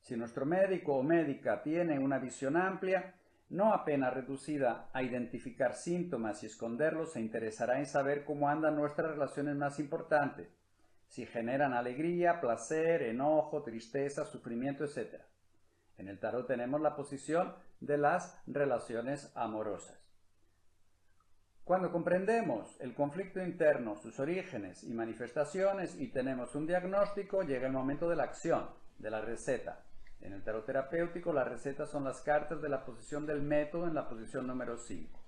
Si nuestro médico o médica tiene una visión amplia, no apenas reducida a identificar síntomas y esconderlos, se interesará en saber cómo andan nuestras relaciones más importantes, si generan alegría, placer, enojo, tristeza, sufrimiento, etc. En el tarot tenemos la posición de las relaciones amorosas. Cuando comprendemos el conflicto interno, sus orígenes y manifestaciones y tenemos un diagnóstico, llega el momento de la acción, de la receta. En el tarot terapéutico, las recetas son las cartas de la posición del método en la posición número 5.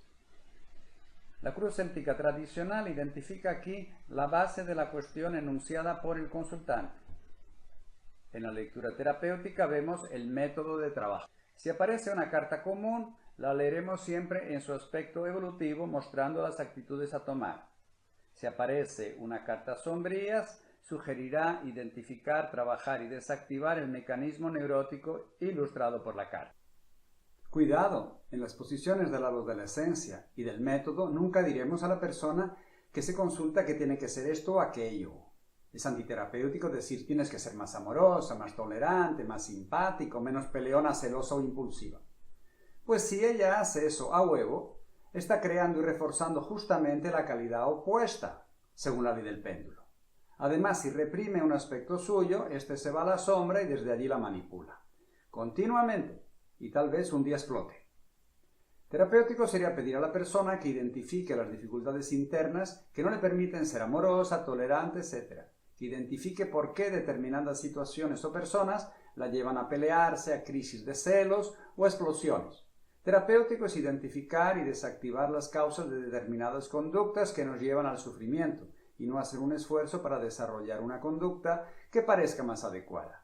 La cruz céltica tradicional identifica aquí la base de la cuestión enunciada por el consultante. En la lectura terapéutica vemos el método de trabajo. Si aparece una carta común, la leeremos siempre en su aspecto evolutivo, mostrando las actitudes a tomar. Si aparece una carta sombría, sugerirá identificar, trabajar y desactivar el mecanismo neurótico ilustrado por la carta. Cuidado, en las posiciones de la voz de la esencia y del método nunca diremos a la persona que se consulta que tiene que ser esto o aquello. Es antiterapéutico decir tienes que ser más amorosa, más tolerante, más simpático, menos peleona, celosa o impulsiva. Pues si ella hace eso a huevo, está creando y reforzando justamente la calidad opuesta, según la ley del péndulo. Además, si reprime un aspecto suyo, este se va a la sombra y desde allí la manipula. Continuamente, y tal vez un día explote. Terapéutico sería pedir a la persona que identifique las dificultades internas que no le permiten ser amorosa, tolerante, etc. Que identifique por qué determinadas situaciones o personas la llevan a pelearse, a crisis de celos o a explosiones. Terapéutico es identificar y desactivar las causas de determinadas conductas que nos llevan al sufrimiento y no hacer un esfuerzo para desarrollar una conducta que parezca más adecuada.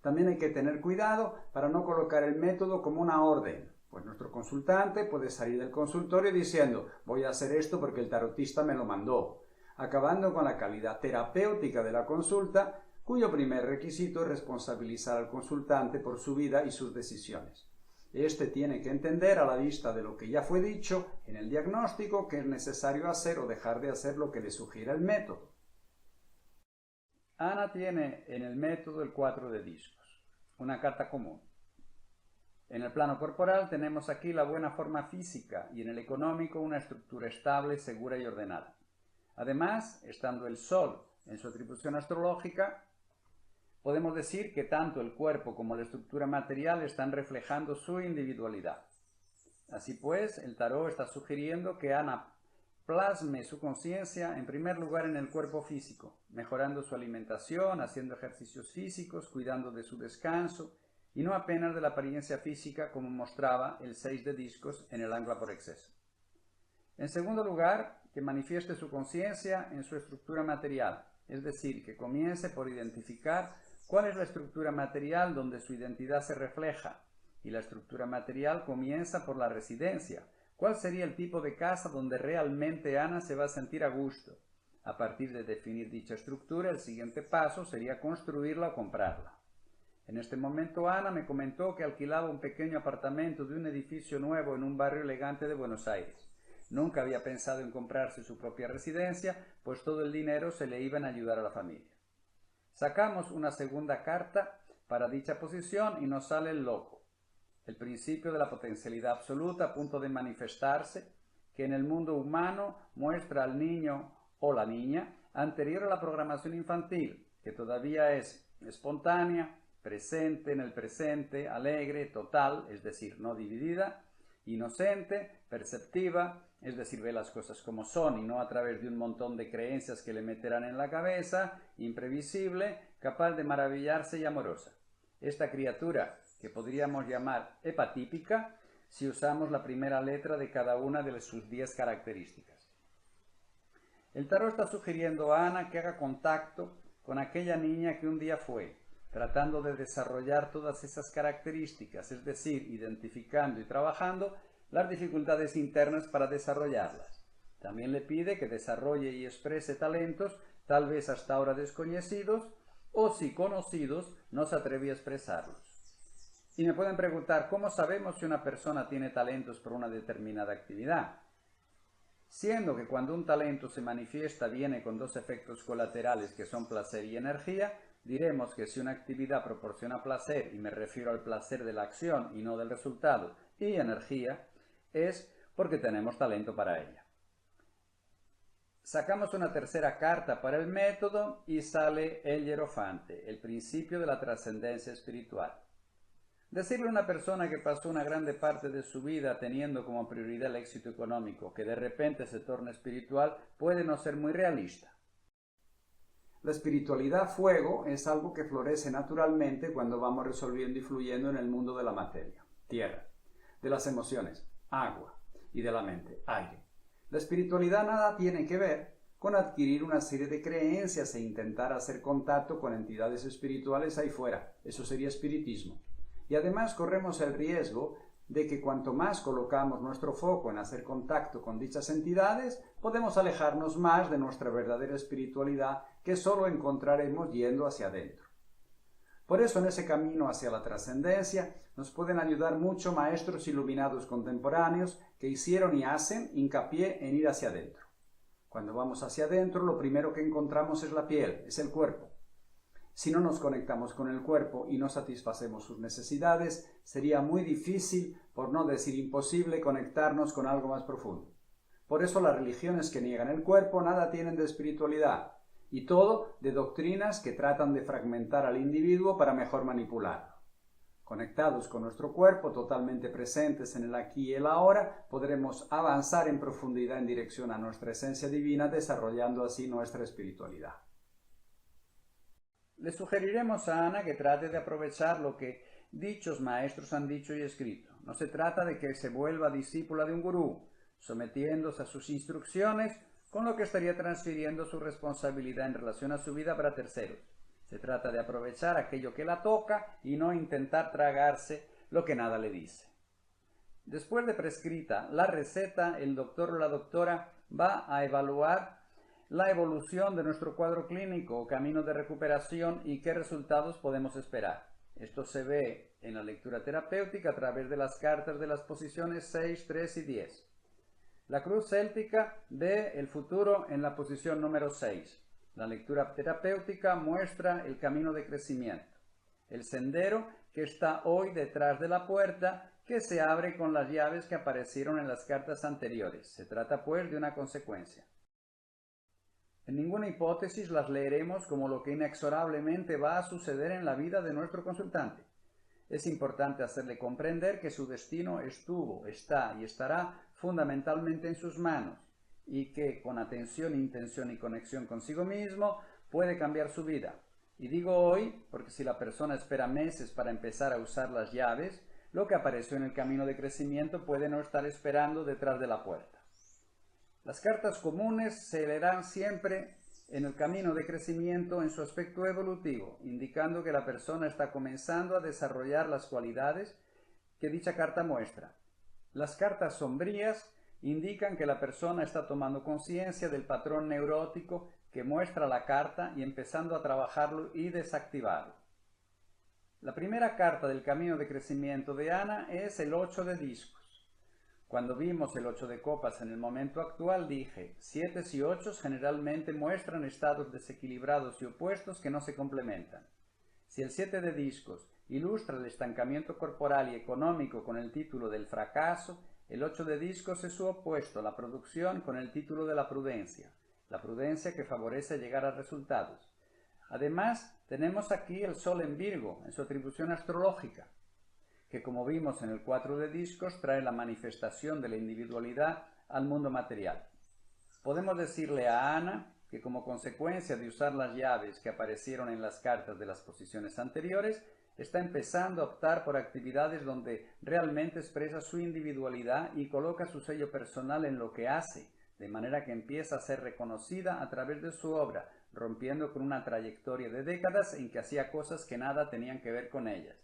También hay que tener cuidado para no colocar el método como una orden, pues nuestro consultante puede salir del consultorio diciendo voy a hacer esto porque el tarotista me lo mandó, acabando con la calidad terapéutica de la consulta, cuyo primer requisito es responsabilizar al consultante por su vida y sus decisiones. Este tiene que entender a la vista de lo que ya fue dicho en el diagnóstico que es necesario hacer o dejar de hacer lo que le sugiere el método. Ana tiene en el método el 4 de discos, una carta común. En el plano corporal tenemos aquí la buena forma física y en el económico una estructura estable, segura y ordenada. Además, estando el Sol en su atribución astrológica, podemos decir que tanto el cuerpo como la estructura material están reflejando su individualidad. Así pues, el tarot está sugiriendo que Ana plasme su conciencia en primer lugar en el cuerpo físico, mejorando su alimentación, haciendo ejercicios físicos, cuidando de su descanso y no apenas de la apariencia física como mostraba el 6 de discos en el ancla por exceso. En segundo lugar, que manifieste su conciencia en su estructura material, es decir, que comience por identificar cuál es la estructura material donde su identidad se refleja, y la estructura material comienza por la residencia. ¿Cuál sería el tipo de casa donde realmente Ana se va a sentir a gusto? A partir de definir dicha estructura, el siguiente paso sería construirla o comprarla. En este momento Ana me comentó que alquilaba un pequeño apartamento de un edificio nuevo en un barrio elegante de Buenos Aires. Nunca había pensado en comprarse su propia residencia, pues todo el dinero se le iba a ayudar a la familia. Sacamos una segunda carta para dicha posición y nos sale el loco, el principio de la potencialidad absoluta a punto de manifestarse, que en el mundo humano muestra al niño o la niña anterior a la programación infantil, que todavía es espontánea, presente en el presente, alegre, total, es decir, no dividida, inocente, perceptiva, es decir, ve las cosas como son y no a través de un montón de creencias que le meterán en la cabeza, imprevisible, capaz de maravillarse y amorosa. Esta criatura, que podríamos llamar hepatípica, si usamos la primera letra de cada una de sus 10 características. El tarot está sugiriendo a Ana que haga contacto con aquella niña que un día fue, tratando de desarrollar todas esas características, es decir, identificando y trabajando las dificultades internas para desarrollarlas. También le pide que desarrolle y exprese talentos, tal vez hasta ahora desconocidos, o si conocidos, no se atreve a expresarlos. Y me pueden preguntar, ¿cómo sabemos si una persona tiene talentos por una determinada actividad? Siendo que cuando un talento se manifiesta viene con dos efectos colaterales que son placer y energía, diremos que si una actividad proporciona placer, y me refiero al placer de la acción y no del resultado, y energía, es porque tenemos talento para ella. Sacamos una tercera carta para el método y sale el hierofante, el principio de la trascendencia espiritual. Decirle a una persona que pasó una grande parte de su vida teniendo como prioridad el éxito económico, que de repente se torne espiritual, puede no ser muy realista. La espiritualidad fuego es algo que florece naturalmente cuando vamos resolviendo y fluyendo en el mundo de la materia, tierra, de las emociones, agua, y de la mente, aire. La espiritualidad nada tiene que ver con adquirir una serie de creencias e intentar hacer contacto con entidades espirituales ahí fuera. Eso sería espiritismo. Y además corremos el riesgo de que cuanto más colocamos nuestro foco en hacer contacto con dichas entidades, podemos alejarnos más de nuestra verdadera espiritualidad que solo encontraremos yendo hacia adentro. Por eso en ese camino hacia la trascendencia nos pueden ayudar mucho maestros iluminados contemporáneos que hicieron y hacen hincapié en ir hacia adentro. Cuando vamos hacia adentro, lo primero que encontramos es la piel, es el cuerpo. Si no nos conectamos con el cuerpo y no satisfacemos sus necesidades, sería muy difícil, por no decir imposible, conectarnos con algo más profundo. Por eso las religiones que niegan el cuerpo nada tienen de espiritualidad, y todo de doctrinas que tratan de fragmentar al individuo para mejor manipularlo. Conectados con nuestro cuerpo, totalmente presentes en el aquí y el ahora, podremos avanzar en profundidad en dirección a nuestra esencia divina, desarrollando así nuestra espiritualidad. Le sugeriremos a Ana que trate de aprovechar lo que dichos maestros han dicho y escrito. No se trata de que se vuelva discípula de un gurú, sometiéndose a sus instrucciones, con lo que estaría transfiriendo su responsabilidad en relación a su vida para terceros. Se trata de aprovechar aquello que la toca y no intentar tragarse lo que nada le dice. Después de prescrita la receta, el doctor o la doctora va a evaluar la evolución de nuestro cuadro clínico o camino de recuperación y qué resultados podemos esperar. Esto se ve en la lectura terapéutica a través de las cartas de las posiciones 6, 3 y 10. La cruz céltica ve el futuro en la posición número 6. La lectura terapéutica muestra el camino de crecimiento, el sendero que está hoy detrás de la puerta que se abre con las llaves que aparecieron en las cartas anteriores. Se trata pues de una consecuencia. En ninguna hipótesis las leeremos como lo que inexorablemente va a suceder en la vida de nuestro consultante. Es importante hacerle comprender que su destino estuvo, está y estará fundamentalmente en sus manos y que con atención, intención y conexión consigo mismo puede cambiar su vida. Y digo hoy porque si la persona espera meses para empezar a usar las llaves, lo que apareció en el camino de crecimiento puede no estar esperando detrás de la puerta. Las cartas comunes se leerán siempre en el camino de crecimiento en su aspecto evolutivo, indicando que la persona está comenzando a desarrollar las cualidades que dicha carta muestra. Las cartas sombrías indican que la persona está tomando conciencia del patrón neurótico que muestra la carta y empezando a trabajarlo y desactivarlo. La primera carta del camino de crecimiento de Ana es el 8 de discos. Cuando vimos el 8 de copas en el momento actual dije, 7 y 8 generalmente muestran estados desequilibrados y opuestos que no se complementan. Si el 7 de discos ilustra el estancamiento corporal y económico con el título del fracaso, el 8 de discos es su opuesto, la producción, con el título de la prudencia que favorece llegar a resultados. Además, tenemos aquí el Sol en Virgo, en su atribución astrológica, que como vimos en el 4 de discos, trae la manifestación de la individualidad al mundo material. Podemos decirle a Ana que como consecuencia de usar las llaves que aparecieron en las cartas de las posiciones anteriores, está empezando a optar por actividades donde realmente expresa su individualidad y coloca su sello personal en lo que hace, de manera que empieza a ser reconocida a través de su obra, rompiendo con una trayectoria de décadas en que hacía cosas que nada tenían que ver con ellas.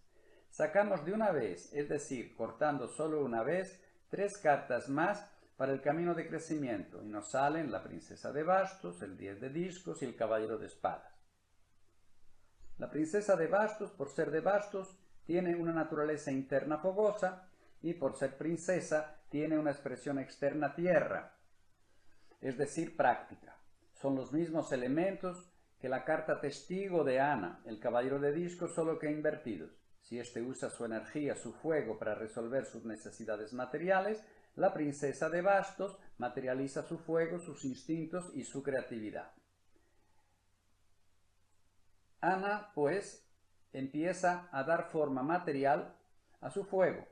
Sacamos de una vez, es decir, cortando solo una vez, 3 cartas más para el camino de crecimiento y nos salen la princesa de bastos, el 10 de discos y el caballero de espadas. La princesa de bastos, por ser de bastos, tiene una naturaleza interna fogosa y por ser princesa tiene una expresión externa tierra, es decir, práctica. Son los mismos elementos que la carta testigo de Ana, el caballero de discos, solo que invertidos. Si éste usa su energía, su fuego para resolver sus necesidades materiales, la princesa de bastos materializa su fuego, sus instintos y su creatividad. Ana, pues, empieza a dar forma material a su fuego,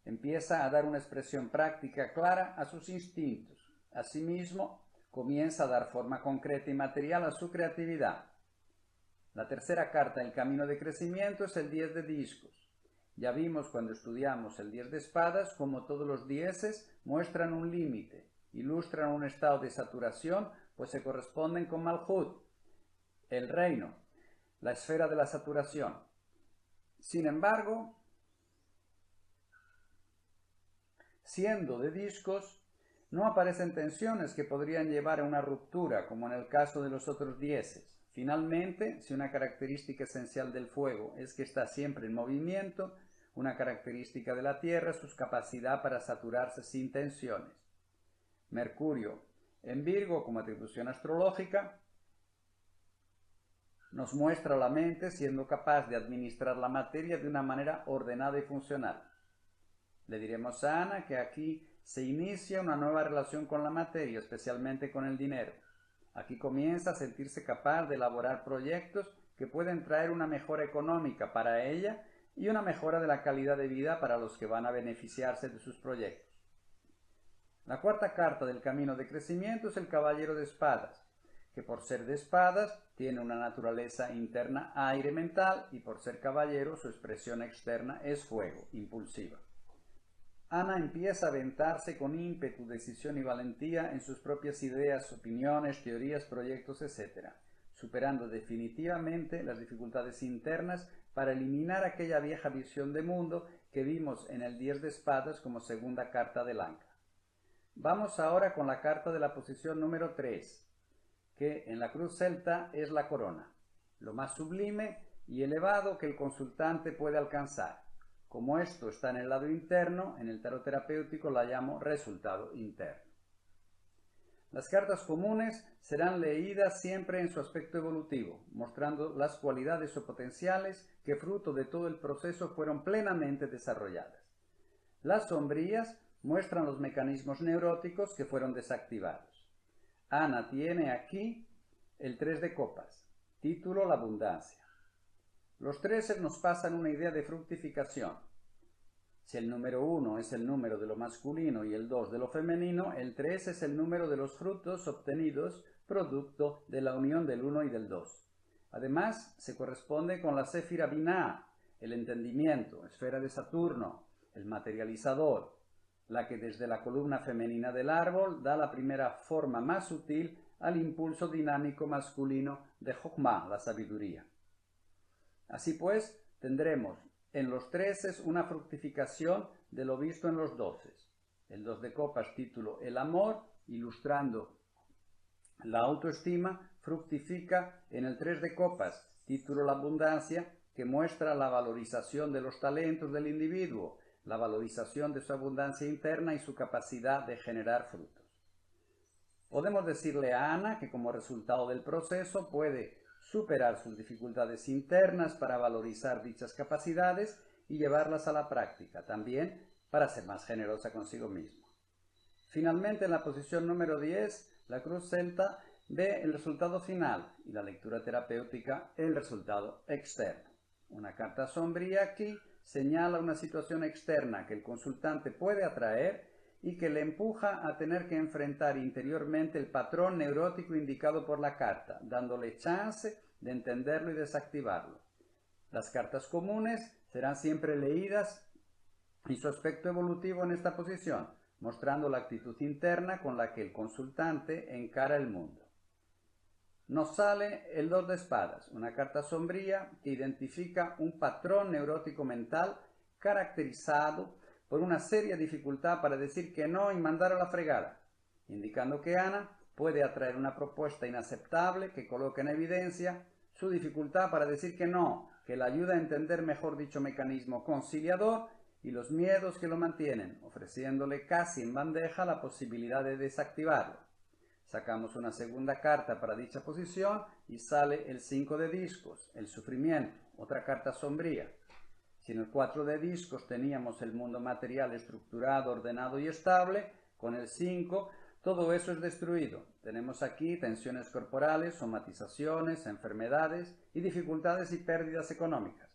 empieza a dar una expresión práctica clara a sus instintos. Asimismo, comienza a dar forma concreta y material a su creatividad. La tercera carta del camino de crecimiento es el 10 de discos. Ya vimos cuando estudiamos el 10 de espadas como todos los dieces muestran un límite, ilustran un estado de saturación, pues se corresponden con Malhut, el reino, la esfera de la saturación. Sin embargo, siendo de discos, no aparecen tensiones que podrían llevar a una ruptura, como en el caso de los otros dieces. Finalmente, si una característica esencial del fuego es que está siempre en movimiento, una característica de la tierra es su capacidad para saturarse sin tensiones. Mercurio, en Virgo, como atribución astrológica, nos muestra la mente siendo capaz de administrar la materia de una manera ordenada y funcional. Le diremos a Ana que aquí se inicia una nueva relación con la materia, especialmente con el dinero. Aquí comienza a sentirse capaz de elaborar proyectos que pueden traer una mejora económica para ella y una mejora de la calidad de vida para los que van a beneficiarse de sus proyectos. La cuarta carta del camino de crecimiento es el caballero de espadas, que por ser de espadas tiene una naturaleza interna aire mental y por ser caballero su expresión externa es fuego, impulsiva. Ana empieza a aventarse con ímpetu, decisión y valentía en sus propias ideas, opiniones, teorías, proyectos, etc., superando definitivamente las dificultades internas para eliminar aquella vieja visión de mundo que vimos en el 10 de espadas como segunda carta del Anca. Vamos ahora con la carta de la posición número 3, que en la cruz celta es la corona, lo más sublime y elevado que el consultante puede alcanzar. Como esto está en el lado interno, en el tarot terapéutico la llamo resultado interno. Las cartas comunes serán leídas siempre en su aspecto evolutivo, mostrando las cualidades o potenciales que fruto de todo el proceso fueron plenamente desarrolladas. Las sombrías muestran los mecanismos neuróticos que fueron desactivados. Ana tiene aquí el 3 de copas, título la abundancia. Los 13 nos pasan una idea de fructificación. Si el número 1 es el número de lo masculino y el 2 de lo femenino, el 3 es el número de los frutos obtenidos producto de la unión del 1 y del 2. Además, se corresponde con la Séfira Binah, el entendimiento, esfera de Saturno, el materializador, la que desde la columna femenina del árbol da la primera forma más sutil al impulso dinámico masculino de Jochma, la sabiduría. Así pues, tendremos en los 13 una fructificación de lo visto en los 12. El 2 de copas, título el amor, ilustrando la autoestima, fructifica en el 3 de copas, título la abundancia, que muestra la valorización de los talentos del individuo, la valorización de su abundancia interna y su capacidad de generar frutos. Podemos decirle a Ana que como resultado del proceso puede superar sus dificultades internas para valorizar dichas capacidades y llevarlas a la práctica, también para ser más generosa consigo misma. Finalmente, en la posición número 10, la cruz celta ve el resultado final y la lectura terapéutica el resultado externo. Una carta sombría aquí señala una situación externa que el consultante puede atraer y que le empuja a tener que enfrentar interiormente el patrón neurótico indicado por la carta, dándole chance de entenderlo y desactivarlo. Las cartas comunes serán siempre leídas y su aspecto evolutivo en esta posición, mostrando la actitud interna con la que el consultante encara el mundo. Nos sale el 2 de espadas, una carta sombría que identifica un patrón neurótico mental caracterizado por una seria dificultad para decir que no y mandar a la fregada, indicando que Ana puede atraer una propuesta inaceptable que coloca en evidencia su dificultad para decir que no, que la ayuda a entender mejor dicho mecanismo conciliador y los miedos que lo mantienen, ofreciéndole casi en bandeja la posibilidad de desactivarlo. Sacamos una segunda carta para dicha posición y sale el 5 de discos, el sufrimiento, otra carta sombría. Si en el 4 de discos teníamos el mundo material estructurado, ordenado y estable, con el 5 todo eso es destruido. Tenemos aquí tensiones corporales, somatizaciones, enfermedades y dificultades y pérdidas económicas.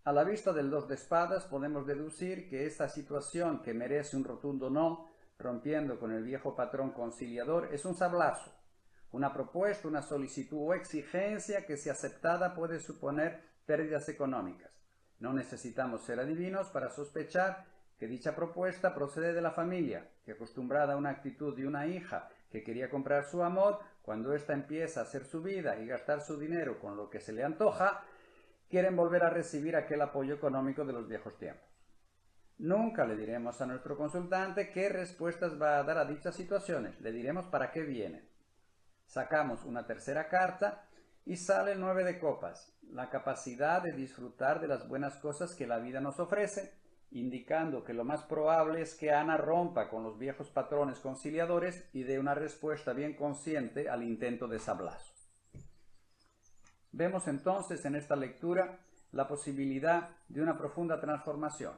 A la vista del 2 de espadas podemos deducir que esta situación que merece un rotundo no, rompiendo con el viejo patrón conciliador, es un sablazo, una propuesta, una solicitud o exigencia que si aceptada puede suponer pérdidas económicas. No necesitamos ser adivinos para sospechar que dicha propuesta procede de la familia, que acostumbrada a una actitud de una hija que quería comprar su amor, cuando ésta empieza a hacer su vida y gastar su dinero con lo que se le antoja, quieren volver a recibir aquel apoyo económico de los viejos tiempos. Nunca le diremos a nuestro consultante qué respuestas va a dar a dichas situaciones, le diremos para qué vienen. Sacamos una tercera carta y sale el 9 de copas, la capacidad de disfrutar de las buenas cosas que la vida nos ofrece, indicando que lo más probable es que Ana rompa con los viejos patrones conciliadores y dé una respuesta bien consciente al intento de sablazo. Vemos entonces en esta lectura la posibilidad de una profunda transformación.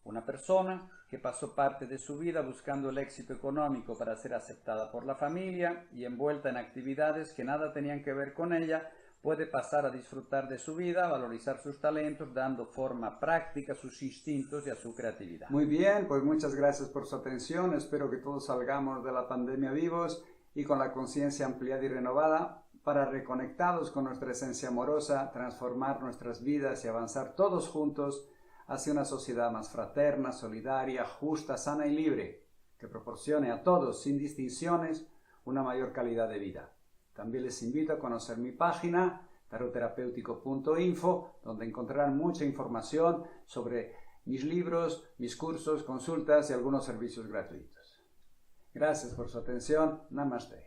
Una persona que pasó parte de su vida buscando el éxito económico para ser aceptada por la familia y envuelta en actividades que nada tenían que ver con ella, puede pasar a disfrutar de su vida, a valorizar sus talentos, dando forma práctica a sus instintos y a su creatividad. Muy bien, pues muchas gracias por su atención. Espero que todos salgamos de la pandemia vivos y con la conciencia ampliada y renovada para, reconectados con nuestra esencia amorosa, transformar nuestras vidas y avanzar todos juntos hacia una sociedad más fraterna, solidaria, justa, sana y libre, que proporcione a todos, sin distinciones, una mayor calidad de vida. También les invito a conocer mi página, tarotterapéutico.info, donde encontrarán mucha información sobre mis libros, mis cursos, consultas y algunos servicios gratuitos. Gracias por su atención. Namaste.